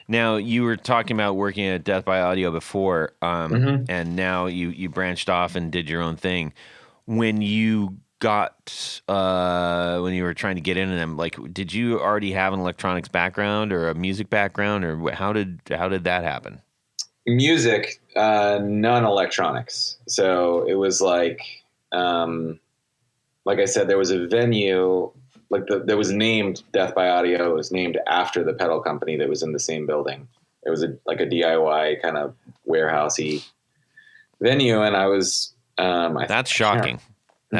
Now, you were talking about working at Death by Audio before, and now you branched off and did your own thing. When you when you were trying to get into them, like, did you already have an electronics background or a music background, or how did that happen? Music, none electronics. So it was like I said, there was a venue, that was named Death by Audio. It was named after the pedal company that was in the same building. It was a DIY kind of warehousey venue, and I was. That's shocking.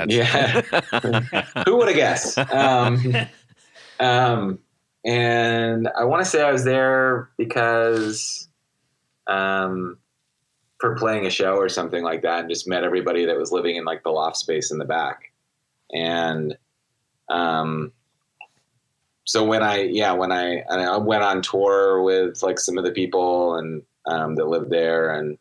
Yeah. Who would have guessed? And I want to say I was there because for playing a show or something like that, and just met everybody that was living in like the loft space in the back. And so when I went on tour with like some of the people and that lived there, and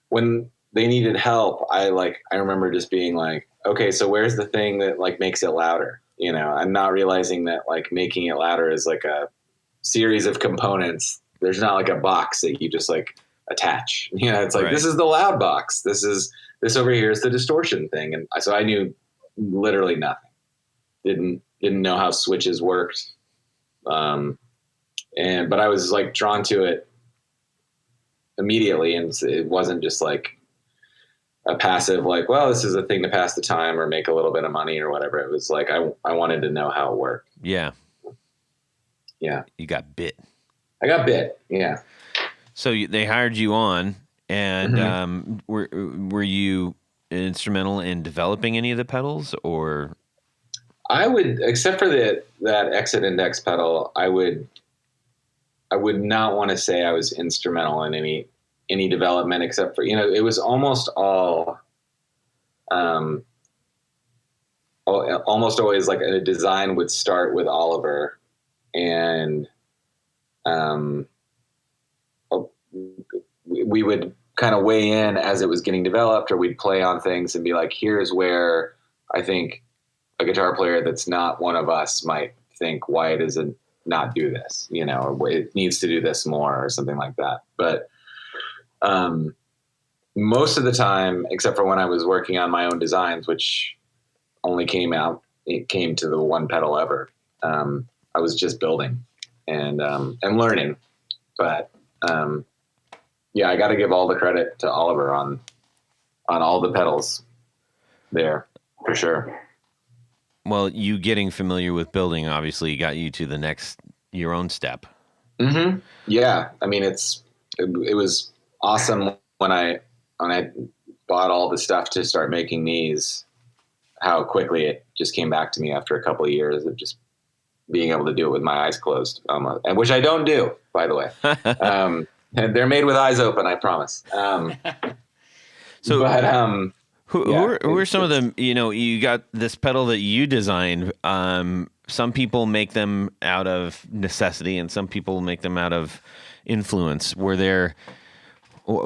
when they needed help, I remember just being like, okay, so where's the thing that like makes it louder? You know, I'm not realizing that like making it louder is like a series of components. There's not like a box that you just like attach. You know, it's like, This is the loud box. This over here is the distortion thing. And so I knew literally nothing. Didn't know how switches worked. But I was like drawn to it immediately, and it wasn't just like a passive, like, well, this is a thing to pass the time or make a little bit of money or whatever. It was like, I wanted to know how it worked. Yeah. Yeah. You got bit. I got bit. Yeah. So they hired you on, And were you instrumental in developing any of the pedals, or? I would, except for that Exit Index pedal, I would not want to say I was instrumental in any development, except for, it was almost all, almost always like a design would start with Oliver, and we would kind of weigh in as it was getting developed, or we'd play on things and be like, here's where I think a guitar player that's not one of us might think, why does it not do this? Or it needs to do this more, or something like that. But most of the time, except for when I was working on my own designs, which only came to the one pedal ever, I was just building and learning. But I got to give all the credit to Oliver on all the pedals there, for sure. Well, you getting familiar with building obviously got you to your own step. Mm-hmm. Yeah. I mean, it was awesome when I bought all the stuff to start making these, how quickly it just came back to me after a couple of years of just being able to do it with my eyes closed, and which I don't do, by the way. And they're made with eyes open, I promise. Who are some of them? You got this pedal that you designed. Some people make them out of necessity, and some people make them out of influence. Were there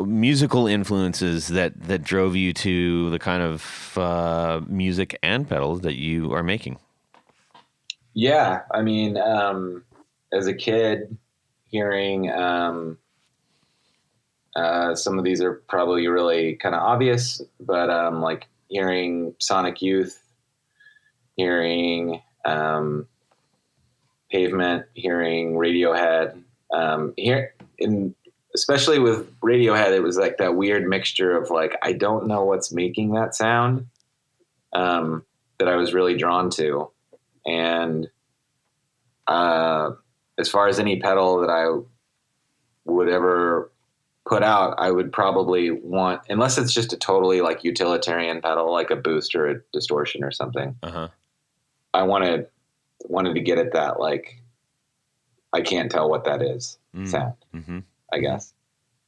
musical influences that drove you to the kind of music and pedals that you are making? Yeah, I mean, as a kid, hearing some of these are probably really kind of obvious, but like hearing Sonic Youth, hearing Pavement, hearing Radiohead, especially with Radiohead, it was like that weird mixture of like, I don't know what's making that sound, that I was really drawn to. And as far as any pedal that I would ever put out, I would probably want, unless it's just a totally like utilitarian pedal, like a boost or a distortion or something. I wanted to get at that, like, I can't tell what that is sound. I guess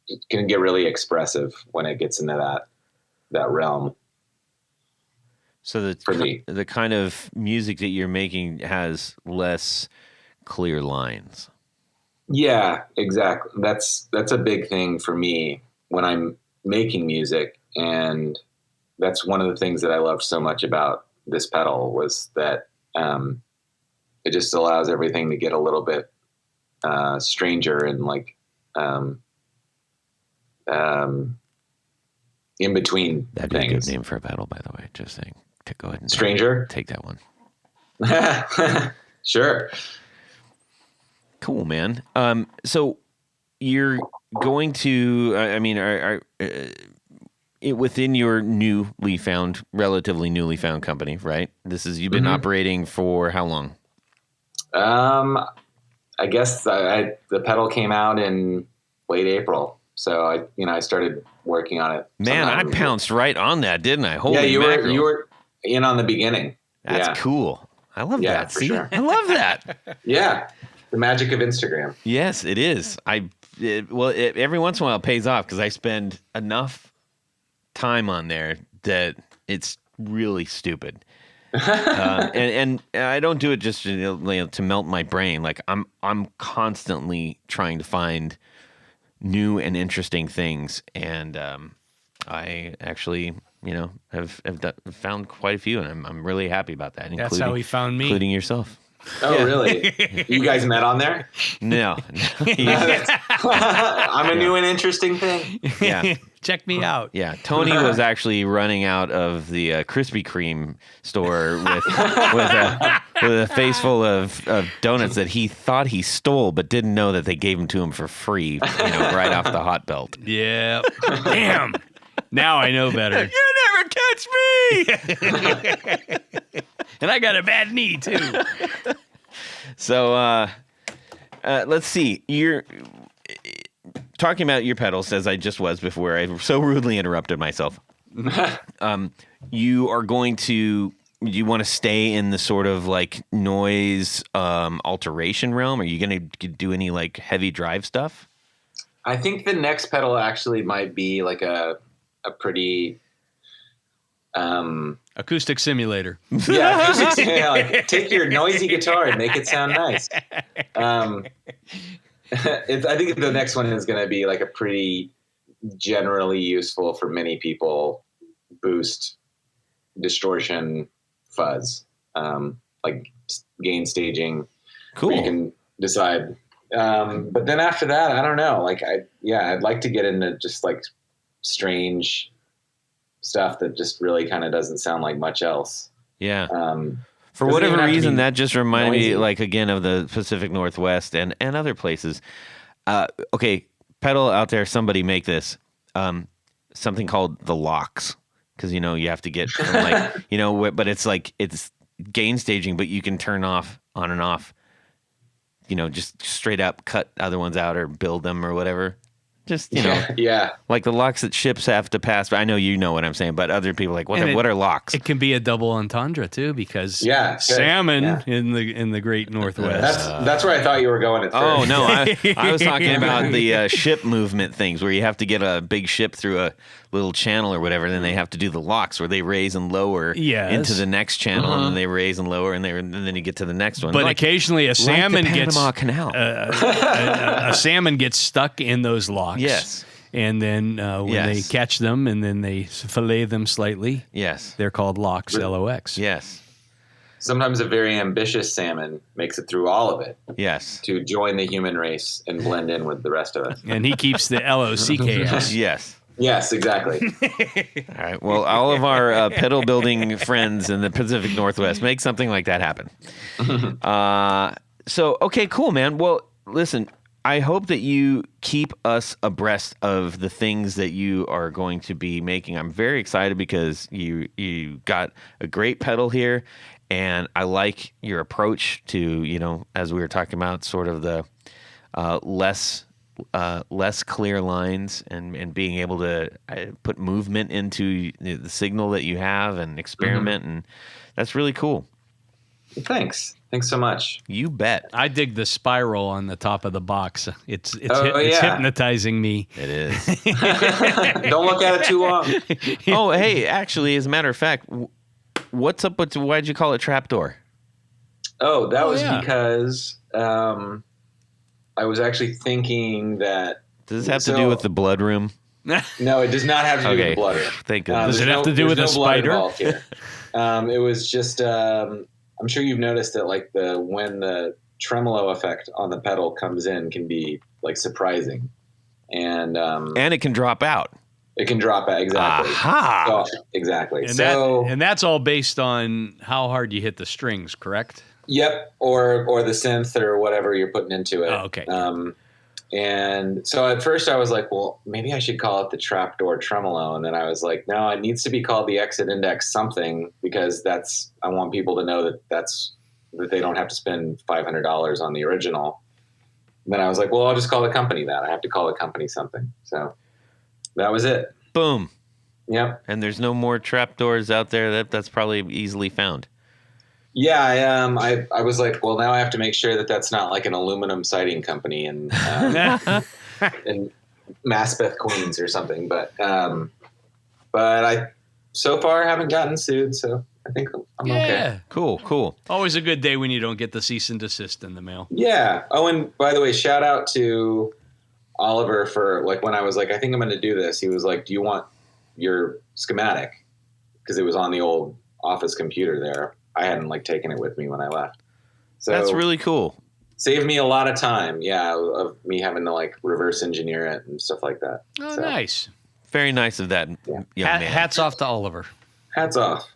it can get really expressive when it gets into that realm. So the kind of music that you're making has less clear lines. Yeah, exactly. That's a big thing for me when I'm making music, and that's one of the things that I loved so much about this pedal was that it just allows everything to get a little bit stranger and like in between. That'd be a good name for a pedal, by the way. Just saying. To go ahead and Stranger. Take that one. Sure. Cool, man. So you're going to, within your relatively newly found company, right? You've been operating for how long? I guess the pedal came out in late April. So I started working on it. Man, I pounced right on that, didn't I? Holy mackerel. You were in on the beginning. That's cool. I love that. For sure. I love that. Yeah. The magic of Instagram. Yes, it is. Every once in a while it pays off because I spend enough time on there that it's really stupid. And I don't do it just to melt my brain. Like I'm constantly trying to find new and interesting things, and I actually have found quite a few, and I'm really happy about that. That's how he found me, including yourself. Oh, really? You guys met on there? No. I'm a new and interesting thing. Yeah. Check me out. Yeah. Tony was actually running out of the Krispy Kreme store with a face full of donuts that he thought he stole, but didn't know that they gave them to him for free, right off the hot belt. Yeah. Damn. Now I know better. You never catch me! And I got a bad knee, too. So, let's see. talking about your pedals, as I just was before I so rudely interrupted myself. You are going to. Do you want to stay in the sort of like noise alteration realm? Are you going to do any like heavy drive stuff? I think the next pedal actually might be like a pretty acoustic simulator. Yeah, acoustic, like, take your noisy guitar and make it sound nice. I think the next one is going to be like a pretty generally useful for many people boost, distortion, fuzz, like gain staging. Cool. You can decide. But then after that, I don't know. Like I'd like to get into just like strange stuff that just really kind of doesn't sound like much else. Yeah. For whatever reason, that just reminded me, like, again, of the Pacific Northwest and other places. Okay, pedal out there, somebody make this. Something called the locks. Because, you have to get from, like, but it's like, it's gain staging, but you can turn off, on and off, just straight up cut other ones out or build them or whatever. Just, yeah. Like the locks that ships have to pass. I know you know what I'm saying, but other people are like, what are locks? It can be a double entendre too, because salmon in the Great Northwest. That's where I thought you were going at first. Oh no, I was talking about the ship movement things where you have to get a big ship through a little channel or whatever, and then they have to do the locks where they raise and lower into the next channel, and then they raise and lower, and then you get to the next one. But occasionally a salmon gets Panama Canal. A salmon gets stuck in those locks. Yes. And then when they catch them and then they fillet them slightly, they're called locks, L-O-X. Yes. Sometimes a very ambitious salmon makes it through all of it. Yes. To join the human race and blend in with the rest of us. And he keeps the L-O-C-K-S. Yes. Yes, exactly. All right. Well, all of our pedal building friends in the Pacific Northwest, make something like that happen. Okay, cool, man. Well, listen, I hope that you keep us abreast of the things that you are going to be making. I'm very excited because you got a great pedal here, and I like your approach to, as we were talking about, sort of the less clear lines and being able to put movement into the signal that you have and experiment, and that's really cool. Thanks so much. You bet. I dig the spiral on the top of the box. It's hypnotizing me. It is. Don't look at it too long. Oh, hey, actually, as a matter of fact, what's up with, why'd you call it trapdoor? Oh, that was because I was actually thinking that. Does this have to do with the blood room? No, it does not have to do with the blood room. Thank goodness. Does it have to do with a spider? It was just. I'm sure you've noticed that, like, when the tremolo effect on the pedal comes in can be like surprising, and it can drop out. It can drop out, exactly. Aha! So, exactly. And that's all based on how hard you hit the strings, correct? Yep, or the synth or whatever you're putting into it. Oh, okay. And so at first I was like, well, maybe I should call it the trapdoor tremolo. And then I was like, no, it needs to be called the Exit Index something, because I want people to know that they don't have to spend $500 on the original. And then I was like, well, I'll just call the company that. I have to call the company something. So that was it. Boom. Yep. And there's no more trapdoors out there. That's probably easily found. Yeah, I was like, well, now I have to make sure that that's not like an aluminum siding company in Maspeth, Queens or something. But I so far haven't gotten sued, so I think I'm okay. Cool. Always a good day when you don't get the cease and desist in the mail. Yeah. Oh, and by the way, shout out to Oliver for, like, when I was like, I think I'm going to do this. He was like, do you want your schematic? Because it was on the old office computer there. I hadn't taken it with me when I left. So that's really cool. Saved me a lot of time. Yeah. Of me having to reverse engineer it and stuff like that. Oh, nice. Very nice of that young man. Hats off to Oliver. Hats off.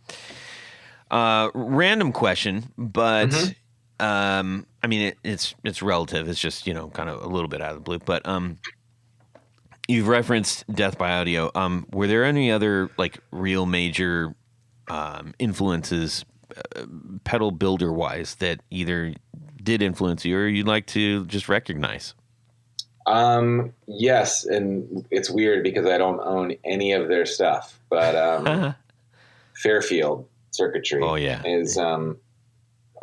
Random question, but I mean, it's relative. It's just, kind of a little bit out of the blue, but you've referenced Death by Audio. Were there any other real major influences pedal builder wise that either did influence you or you'd like to just recognize? Yes, and it's weird because I don't own any of their stuff, but Fairfield Circuitry is on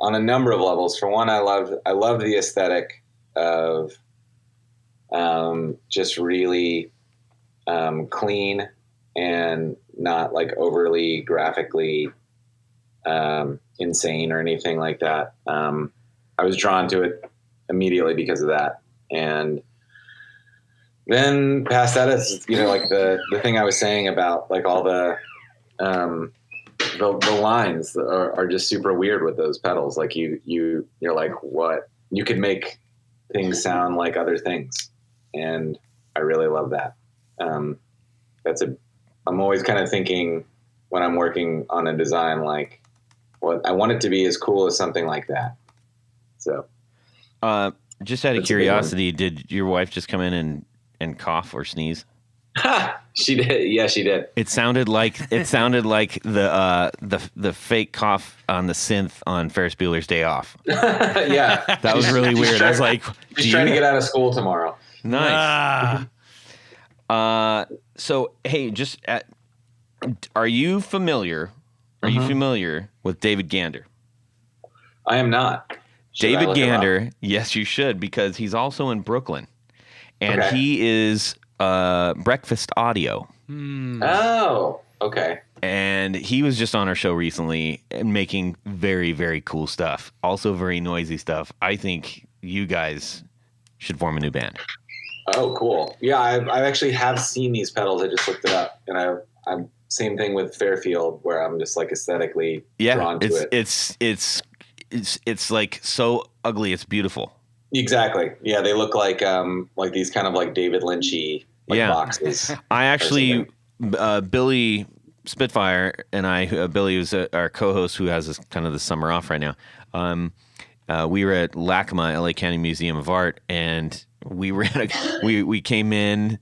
a number of levels. For one, I love the aesthetic of just really clean and not like overly graphically insane or anything like that. I was drawn to it immediately because of that. And then past that, it's, like the thing I was saying about like all the lines are just super weird with those pedals. Like you're like, what? You could make things sound like other things. And I really love that. I'm always kind of thinking when I'm working on a design, like, well, I want it to be as cool as something like that. So, just out of curiosity, did your wife just come in and cough or sneeze? She did. Yeah, she did. It sounded like the fake cough on the synth on Ferris Bueller's Day Off. Yeah, that was really weird. I was like, she's trying to get out of school tomorrow. Nice. So hey, are you familiar? Are you familiar with David Gander? I am not. David Gander, yes, you should, because he's also in Brooklyn, and he is Breakfast Audio. Oh, okay. And he was just on our show recently and making very, very cool stuff. Also very noisy stuff. I think you guys should form a new band. Oh, cool. Yeah, I actually have seen these pedals. I just looked it up, and I'm same thing with Fairfield, where I'm just like aesthetically drawn to it. It's like so ugly, it's beautiful. Exactly. Yeah, they look like these kind of like David Lynchy boxes. I actually Billy Spitfire and I, Billy was our co-host who has this kind of the summer off right now. We were at LACMA, LA County Museum of Art, and we were we came in.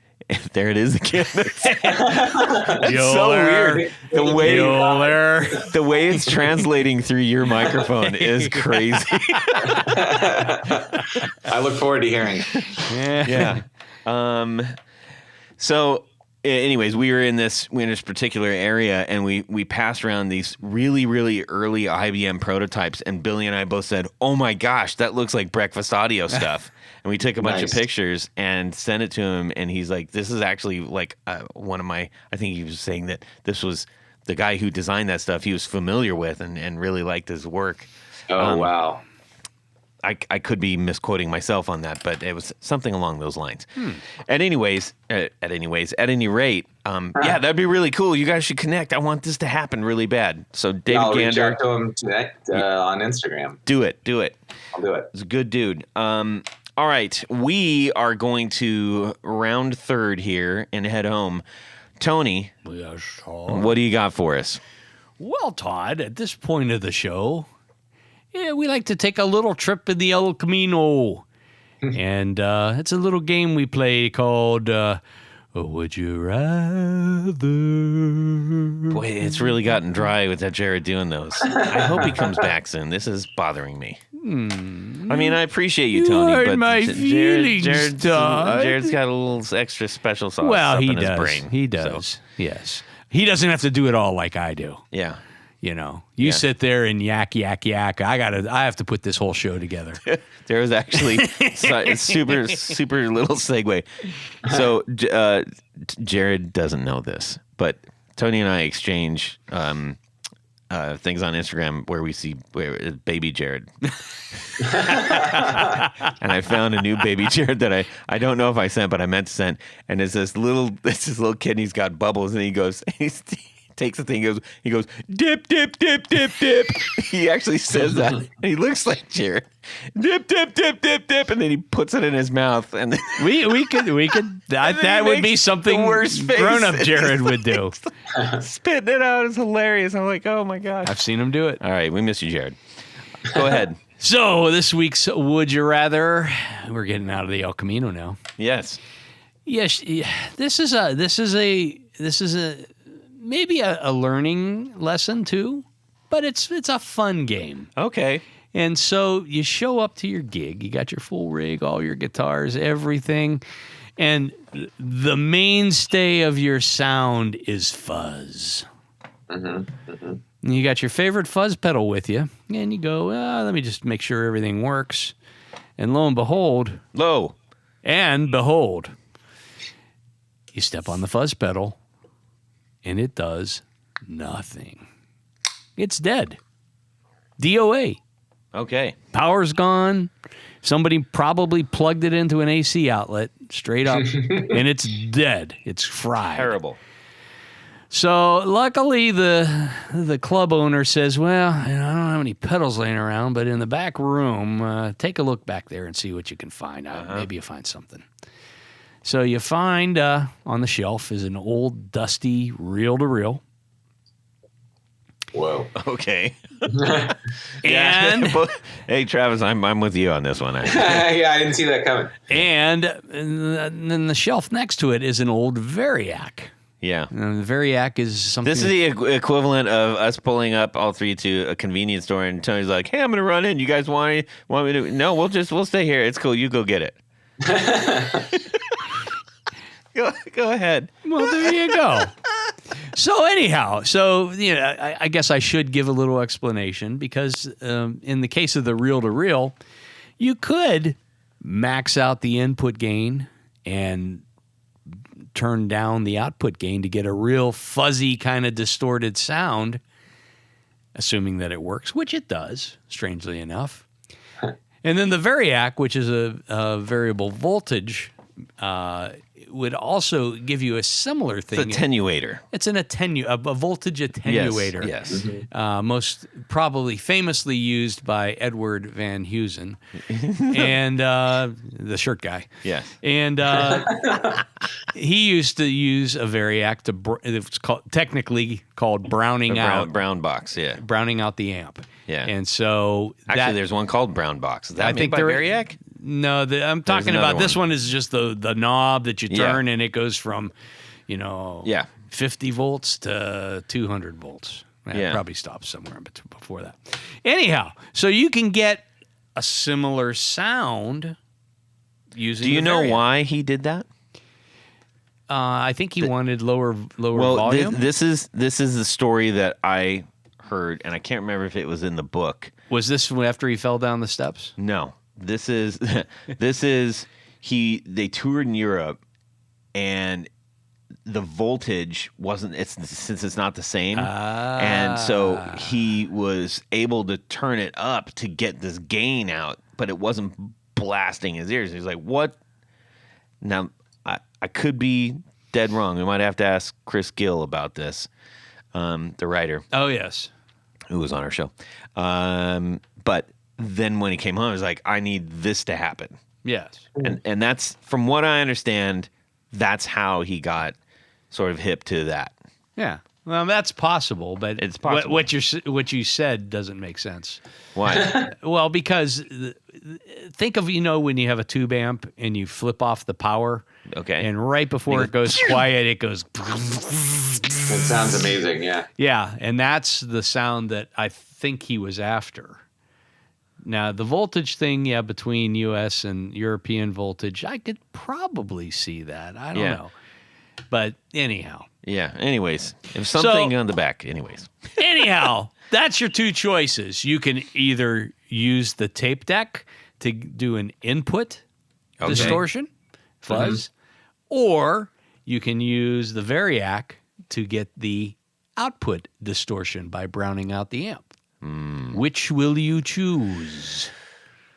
There it is again. It's so weird. The way it's translating through your microphone is crazy. I look forward to hearing. Yeah. So, anyways, we were in this particular area, and we passed around these really, really early IBM prototypes, and Billy and I both said, "Oh my gosh, that looks like Breakfast Audio stuff." And we took a bunch of pictures and sent it to him, and he's like, "This is actually like one of my." I think he was saying that this was the guy who designed that stuff. He was familiar with and really liked his work. Oh wow! I could be misquoting myself on that, but it was something along those lines. At any rate, yeah, that'd be really cool. You guys should connect. I want this to happen really bad. So David I'll Gander, reach out to him tonight on Instagram. Do it. I'll do it. He's a good dude. All right, we are going to round third here and head home. Tony, Yes, Todd. what do you got for us? Well, Todd, at this point of the show, we like to take a little trip in the El Camino. And it's a little game we play called Would You Rather? Boy, it's really gotten dry with that Jared doing those. I hope he comes back soon. This is bothering me. I mean, I appreciate you, Tony, hurt but my feelings, Todd. Jared's got a little extra special sauce Well, up he in does. his brain. He does. So, Yes. He doesn't have to do it all like I do. yeah. You sit there and yak. I have to put this whole show together. There was actually a super little segue. So Jared doesn't know this, but Tony and I exchange things on Instagram where we see baby Jared. And I found a new baby Jared that I don't know if I sent, but I meant to send. And it's this little kid, and he's got bubbles, and he goes, he takes the thing, he goes, dip, dip, dip, dip, dip. He actually says that. And he looks like Jared. Dip, dip, dip, dip, dip. And then he puts it in his mouth. And then we could that would be something grown-up Jared would do. Spitting it out is hilarious. I'm like, oh my gosh. I've seen him do it. All right, we miss you, Jared. Go ahead. So this week's Would You Rather, we're getting out of the El Camino now. Yes. Yes, this is a maybe a learning lesson too, but it's a fun game. Okay. And so you show up to your gig, you got your full rig, all your guitars, everything, and the mainstay of your sound is fuzz. And you got your favorite fuzz pedal with you, and you go, let me just make sure everything works. And lo and behold, you step on the fuzz pedal, and it does nothing. It's dead. DOA. Okay. Power's gone. Somebody probably plugged it into an AC outlet straight up, and it's dead. It's fried. Terrible. So luckily, the club owner says, well, I don't have any pedals laying around, but in the back room, take a look back there and see what you can find. Maybe you find something. So you find on the shelf is an old, dusty reel-to-reel. Whoa. Okay. And hey, Travis, I'm with you on this one. Yeah, I didn't see that coming. And then the shelf next to it is an old Variac. Yeah. And the Variac is something. This is the equivalent of us pulling up all three to a convenience store, and Tony's like, "Hey, I'm gonna run in. You guys want me to? No, we'll stay here. It's cool. You go get it." Go ahead. Well, there you go. So anyhow, I guess I should give a little explanation because in the case of the reel-to-reel, you could max out the input gain and turn down the output gain to get a real fuzzy kind of distorted sound, assuming that it works, which it does, strangely enough. And then the Variac, which is a variable voltage, would also give you a similar thing. It's attenuator. It's a voltage attenuator. Yes. Most probably famously used by Edward Van Heusen and the shirt guy. Yes. And he used to use a Variac it's technically called browning out. Brown box, yeah. Browning out the amp. Yeah. And so actually, there's one called Brown Box. Is that made by Variac? No, I'm talking about this one is just the knob that you turn, and it goes from, 50 volts to 200 volts. It probably stops somewhere before that. Anyhow, so you can get a similar sound using. Do you know Variac. why he did that? I think he wanted lower volume. This is the story that I heard, and I can't remember if it was in the book. Was this after he fell down the steps? No. They toured in Europe, and the voltage since it's not the same. And so he was able to turn it up to get this gain out, but it wasn't blasting his ears. He's like, what? Now, I could be dead wrong. We might have to ask Chris Gill about this, the writer. Oh, yes. Who was on our show. But then when he came home, he was like, I need this to happen. Yes. And that's, from what I understand, that's how he got sort of hip to that. Yeah. Well, that's possible, but it's possible. What you said doesn't make sense. Why? Well, because think of, when you have a tube amp and you flip off the power. Okay. And right before it goes quiet, it goes. It sounds amazing, yeah. Yeah, and that's the sound that I think he was after. Now, the voltage thing, between U.S. and European voltage, I could probably see that. I don't know. But anyhow. Yeah, anyways. There's something on the back, anyways. Anyhow, that's your two choices. You can either use the tape deck to do an input distortion, fuzz, or you can use the Variac to get the output distortion by browning out the amp. Which will you choose?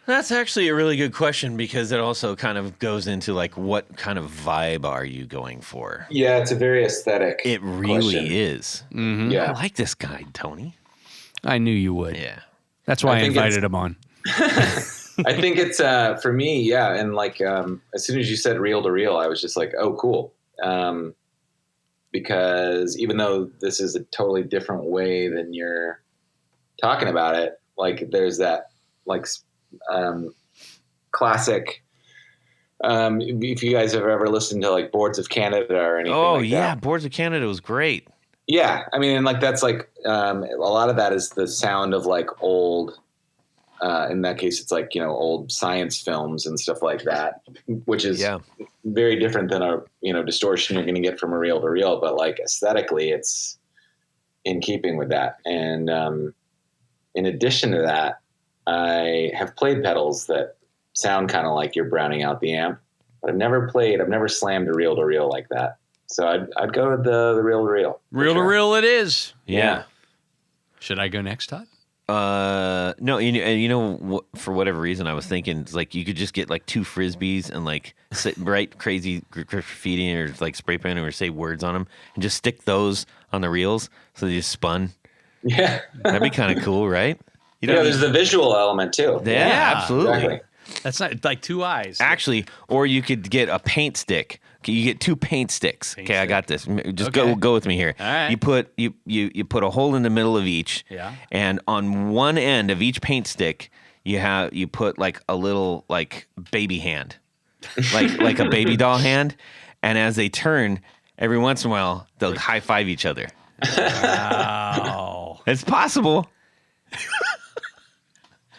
That's actually a really good question because it also kind of goes into like what kind of vibe are you going for? Yeah, it's a very aesthetic. It really question. is. Mm-hmm. Yeah. I like this guy, Tony. I knew you would. Yeah. That's why I invited him on. I think it's for me, yeah. And like as soon as you said reel to reel, I was just like, oh, cool. Because even though this is a totally different way than you're talking about it, like there's that like classic. If you guys have ever listened to like Boards of Canada or anything, that. Boards of Canada was great. Yeah, I mean, and like that's like a lot of that is the sound of like old In that case, it's like, old science films and stuff like that, which is very different than a, distortion you're going to get from a reel to reel. But like aesthetically, it's in keeping with that. And in addition to that, I have played pedals that sound kind of like you're browning out the amp, but I've never slammed a reel to reel like that. So I'd go with the reel to reel. Reel to reel it is. Yeah. Should I go next, Todd? No, for whatever reason, I was thinking it's like you could just get like 2 Frisbees and like write crazy graffiti or like spray paint or say words on them and just stick those on the reels so they just spun. Yeah. That'd be kind of cool, right? There's the visual element too. Yeah, absolutely. Exactly. That's not like 2 eyes. Actually, or you could get a paint stick. Okay, you get 2 paint sticks. I got this. Just go with me here. All right. You put a hole in the middle of each. Yeah. And on one end of each paint stick, you put like a little like baby hand, like a baby doll hand, and as they turn, every once in a while they'll high five each other. Wow. It's possible.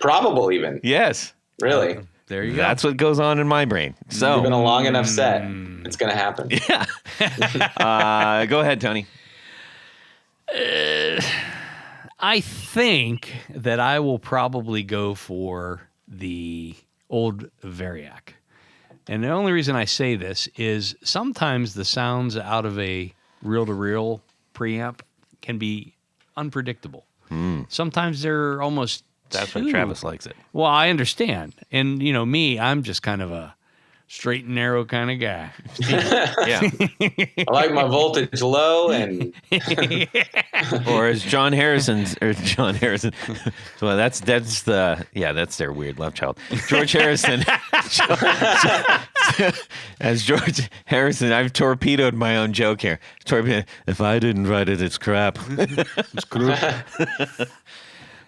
Probable even. Yes. Really. There you go. That's what goes on in my brain. So Given a long enough set, it's going to happen. yeah. Go ahead, Tony. I think that I will probably go for the old Variac. And the only reason I say this is sometimes the sounds out of a reel-to-reel preamp can be unpredictable. Sometimes they're almost That's too... when Travis likes it. Well, I understand. And, me, I'm just kind of a straight and narrow kind of guy. Yeah. I like my voltage low and Or as John Harrison. Well, that's their weird love child. George Harrison. As George Harrison, I've torpedoed my own joke here. If I didn't write it, it's crap. It's crap.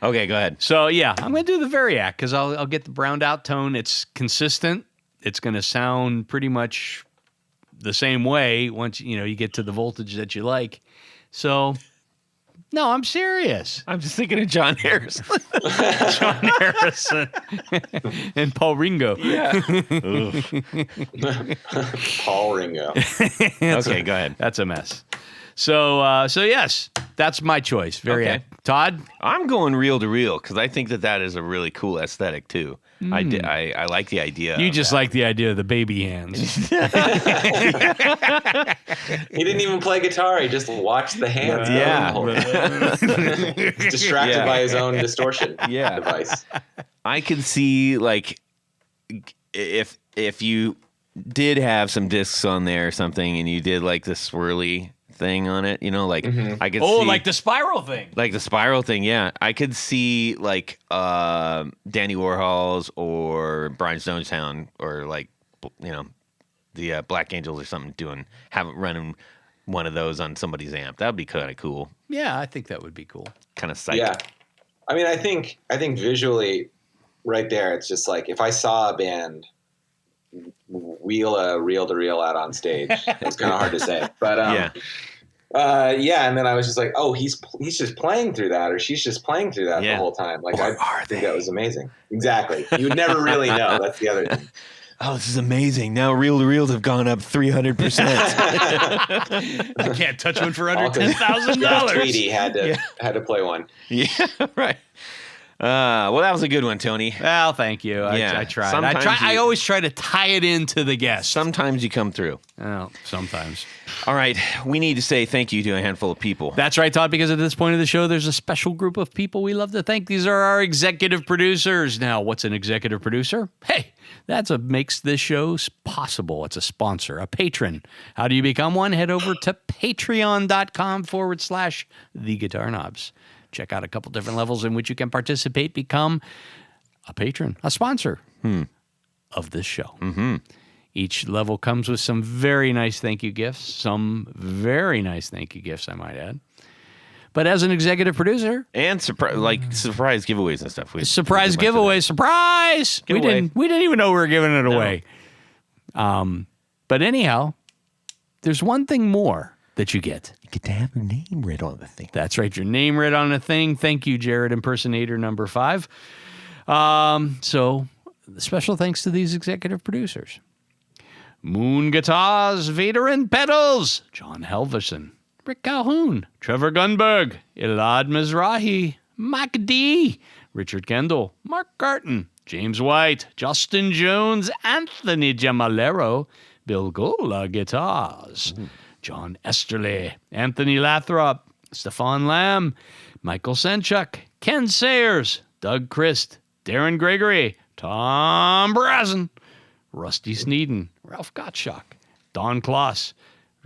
Okay, go ahead. So, yeah, I'm going to do the Variac because I'll get the browned out tone. It's consistent. It's going to sound pretty much the same way once, you get to the voltage that you like. So, no, I'm serious. I'm just thinking of John Harrison. John Harrison and Paul Ringo. Yeah. Paul Ringo. Okay, go ahead. That's a mess. So yes, that's my choice. Variac. Okay. Todd? I'm going reel to reel because I think that is a really cool aesthetic too. I like the idea. You of just that. like the idea of the baby hands. He didn't even play guitar. He just watched the hands. Yeah. Distracted by his own distortion device. I could see like if you did have some discs on there or something and you did like the swirly thing on it, I could see like the spiral thing. Like the spiral thing, yeah. I could see like Danny Warhol's or Brian Stonestown or like the Black Angels or something running one of those on somebody's amp. That would be kind of cool. Yeah, I think that would be cool. Kind of psych. Yeah. I mean, I think visually right there, it's just like if I saw a band wheel a reel to reel out on stage, it's kind of hard to say. But and then I was just like, oh, he's just playing through that, or she's just playing through that the whole time. Like, I think that was amazing. Exactly. You would never really know. That's the other thing. Oh, this is amazing. Now reel to reels have gone up 300%. I can't touch one for under $10,000. Tweety had to play one. Yeah, right. Well, that was a good one, Tony. Well, thank you. I tried. I always try to tie it into the guest. Sometimes you come through. Oh, sometimes. All right. We need to say thank you to a handful of people. That's right, Todd, because at this point of the show, there's a special group of people we love to thank. These are our executive producers. Now, what's an executive producer? Hey, that's what makes this show possible. It's a sponsor, a patron. How do you become one? Head over to patreon.com/The Guitar Knobs. Check out a couple different levels in which you can participate. Become a patron, a sponsor of this show. Mm-hmm. Each level comes with some very nice thank you gifts, I might add. But as an executive producer, and surprise giveaways and stuff. Surprise! We didn't even know we were giving it away. But anyhow, there's one thing more that you get. You get to have your name read on the thing. That's right, your name read on the thing. Thank you, Jared Impersonator number 5. So special thanks to these executive producers. Moon Guitars, Veteran Pedals, John Helverson, Rick Calhoun, Trevor Gunberg, Elad Mizrahi, Mac D, Richard Kendall, Mark Garton, James White, Justin Jones, Anthony Gemalero, Bill Gola Guitars, John Esterle, Anthony Lathrop, Stefan Lamb, Michael Senchuk, Ken Sayers, Doug Christ, Darren Gregory, Tom Brazen, Rusty Sneeden, Ralph Gottschalk, Don Kloss,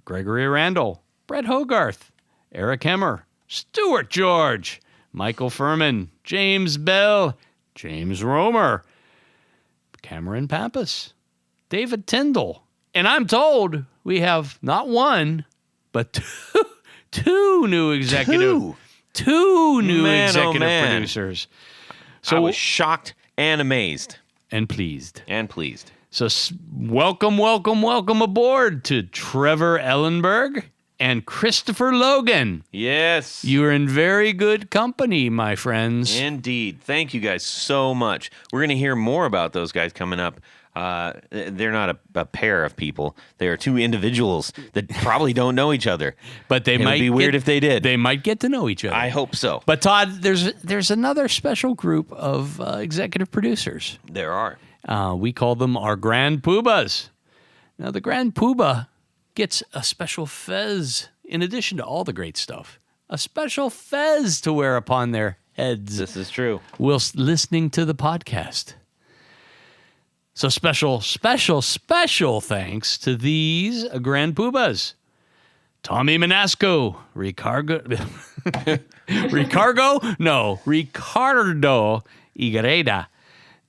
Gregory Randall, Brett Hogarth, Eric Hemmer, Stuart George, Michael Furman, James Bell, James Romer, Cameron Pappas, David Tyndall. And I'm told we have not one, but two new executive producers. So I was shocked and amazed. And pleased. So welcome aboard to Trevor Ellenberg and Christopher Logan. Yes. You are in very good company, my friends. Indeed. Thank you guys so much. We're going to hear more about those guys coming up. They're not a pair of people. They are two individuals that probably don't know each other. But it would be weird if they did. They might get to know each other. I hope so. But Todd, there's another special group of executive producers. There are. We call them our Grand Poobahs. Now, the Grand Poobah gets a special fez in addition to all the great stuff. A special fez to wear upon their heads. This is true. Whilst listening to the podcast. So special thanks to these Grand Poobahs. Tommy Manasco, Ricardo Igareda,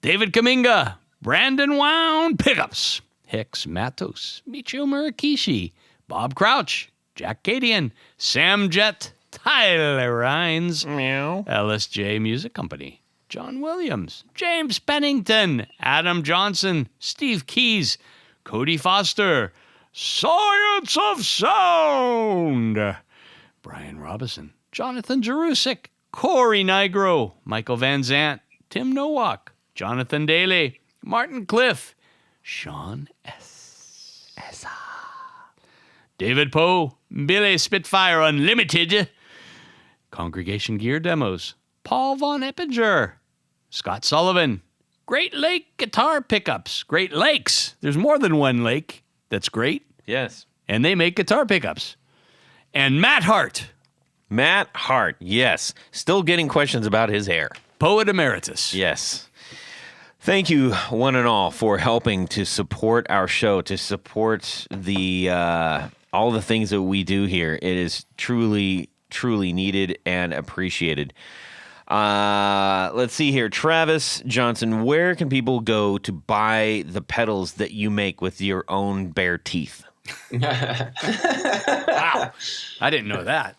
David Kaminga, Brandon Wound Pickups, Hicks Matos, Michio Murakishi, Bob Crouch, Jack Cadian, Sam Jett, Tyler Rhines, LSJ Music Company, John Williams, James Pennington, Adam Johnson, Steve Keys, Cody Foster, Science of Sound, Brian Robinson, Jonathan Jerusik, Corey Nigro, Michael Van Zant, Tim Nowak, Jonathan Daly, Martin Cliff, Sean S. David Poe, Billy Spitfire Unlimited, Congregation Gear Demos, Paul Von Eppinger, Scott Sullivan, Great Lake Guitar Pickups, Great Lakes. There's more than one lake that's great. Yes. And they make guitar pickups. And Matt Hart. Matt Hart, yes. Still getting questions about his hair. Poet Emeritus. Yes. Thank you, one and all, for helping to support our show, to support the all the things that we do here. It is truly, truly needed and appreciated. Let's see here. Travis Johnson, where can people go to buy the pedals that you make with your own bare teeth? Wow. I didn't know that.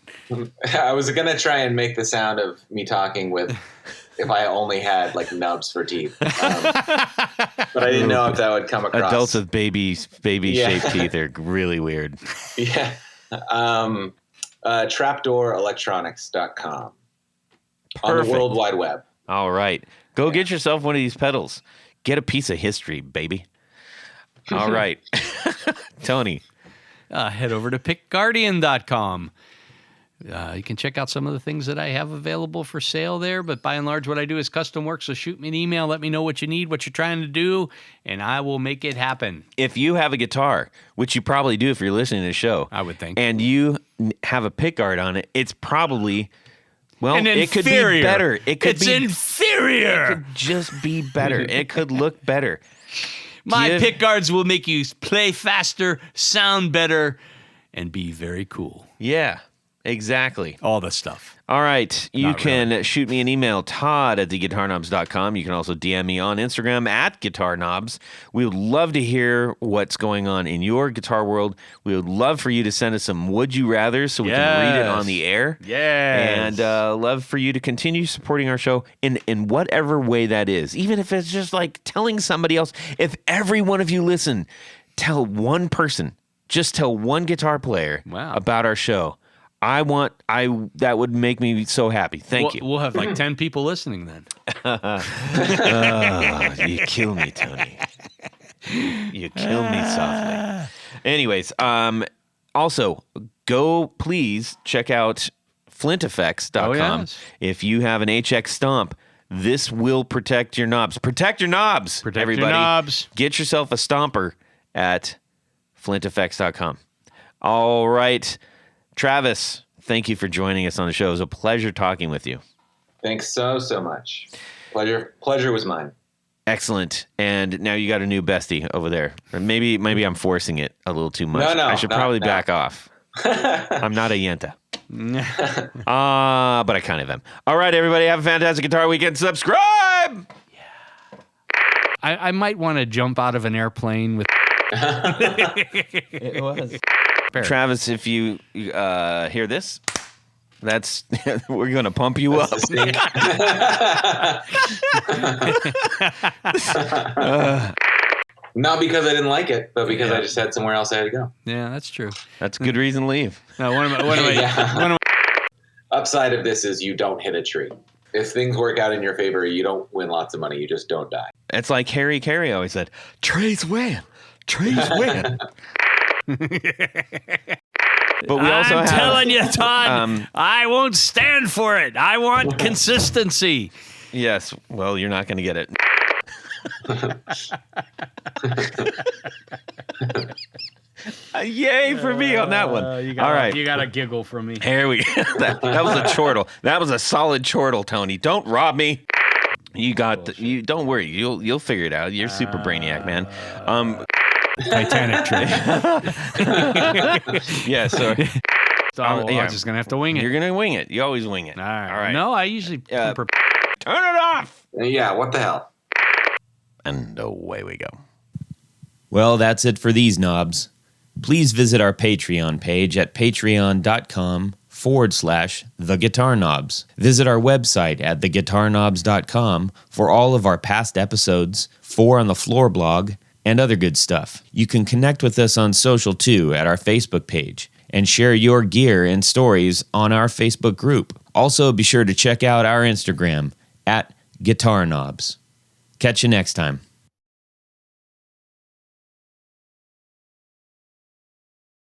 I was going to try and make the sound of me talking with if I only had like nubs for teeth. But I didn't know if that would come across. Adults with baby-shaped teeth are really weird. Yeah. Trapdoorelectronics.com. On the World Wide Web. All right. Go get yourself one of these pedals. Get a piece of history, baby. All right. Tony. Head over to pickguardian.com. You can check out some of the things that I have available for sale there, but by and large, what I do is custom work. So shoot me an email, let me know what you need, what you're trying to do, and I will make it happen. If you have a guitar, which you probably do if you're listening to the show, I would think, and you have a pickguard on it, it's probably, well, it could be better. It's inferior. It could just be better. It could look better. My pickguards will make you play faster, sound better, and be very cool. Yeah. Exactly. All the stuff. All right. You can shoot me an email, Todd@theguitarknobs.com. You can also DM me on Instagram @guitarknobs. We would love to hear what's going on in your guitar world. We would love for you to send us some Would You Rathers so we can read it on the air. Yes. And love for you to continue supporting our show in whatever way that is. Even if it's just like telling somebody else. If every one of you listen, tell one person, just tell one guitar player about our show. That would make me so happy. Thank you. We'll have like 10 people listening then. You kill me, Tony. You kill me softly. Anyways, also go please check out flinteffects.com. Oh, yes. If you have an HX stomp, this will protect your knobs. Protect your knobs, Protect everybody. your knobs. Get yourself a stomper at flinteffects.com. All right. Travis, thank you for joining us on the show. It was a pleasure talking with you. Thanks so much. Pleasure was mine. Excellent. And now you got a new bestie over there. Or maybe I'm forcing it a little too much. No, I should probably back off. I'm not a yenta. But I kind of am. All right, everybody, have a fantastic guitar weekend. Subscribe. I might want to jump out of an airplane with. It was. Travis, if you hear this, that's we're gonna pump you up. Not because I didn't like it, but because I just had somewhere else I had to go. Yeah, that's true. That's a good reason to leave. No, one of my Upside of this is you don't hit a tree. If things work out in your favor, you don't win lots of money. You just don't die. It's like Harry Carey always said, trees win. Trees win. But we also I'm have, telling you, Todd, I won't stand for it. I want consistency. Yes. Well, you're not going to get it. Yay for me on that one. All right. You got a giggle from me. Here we go. That was a chortle. That was a solid chortle, Tony. Don't rob me. You got you. Don't worry. You'll figure it out. You're super brainiac, man. Titanic tree. Yeah. So I'm just gonna have to wing it. you're gonna wing it. You always wing it. All right. All right. No, I usually Turn it off. Yeah, what the hell? And away we go. Well, that's it for these knobs. Please visit our Patreon page at patreon.com/theguitarknobs. Visit our website at theguitarknobs.com for all of our past episodes, 4 on the Floor blog, and other good stuff. You can connect with us on social too at our Facebook page and share your gear and stories on our Facebook group. Also, be sure to check out our Instagram at Guitar Knobs. Catch you next time.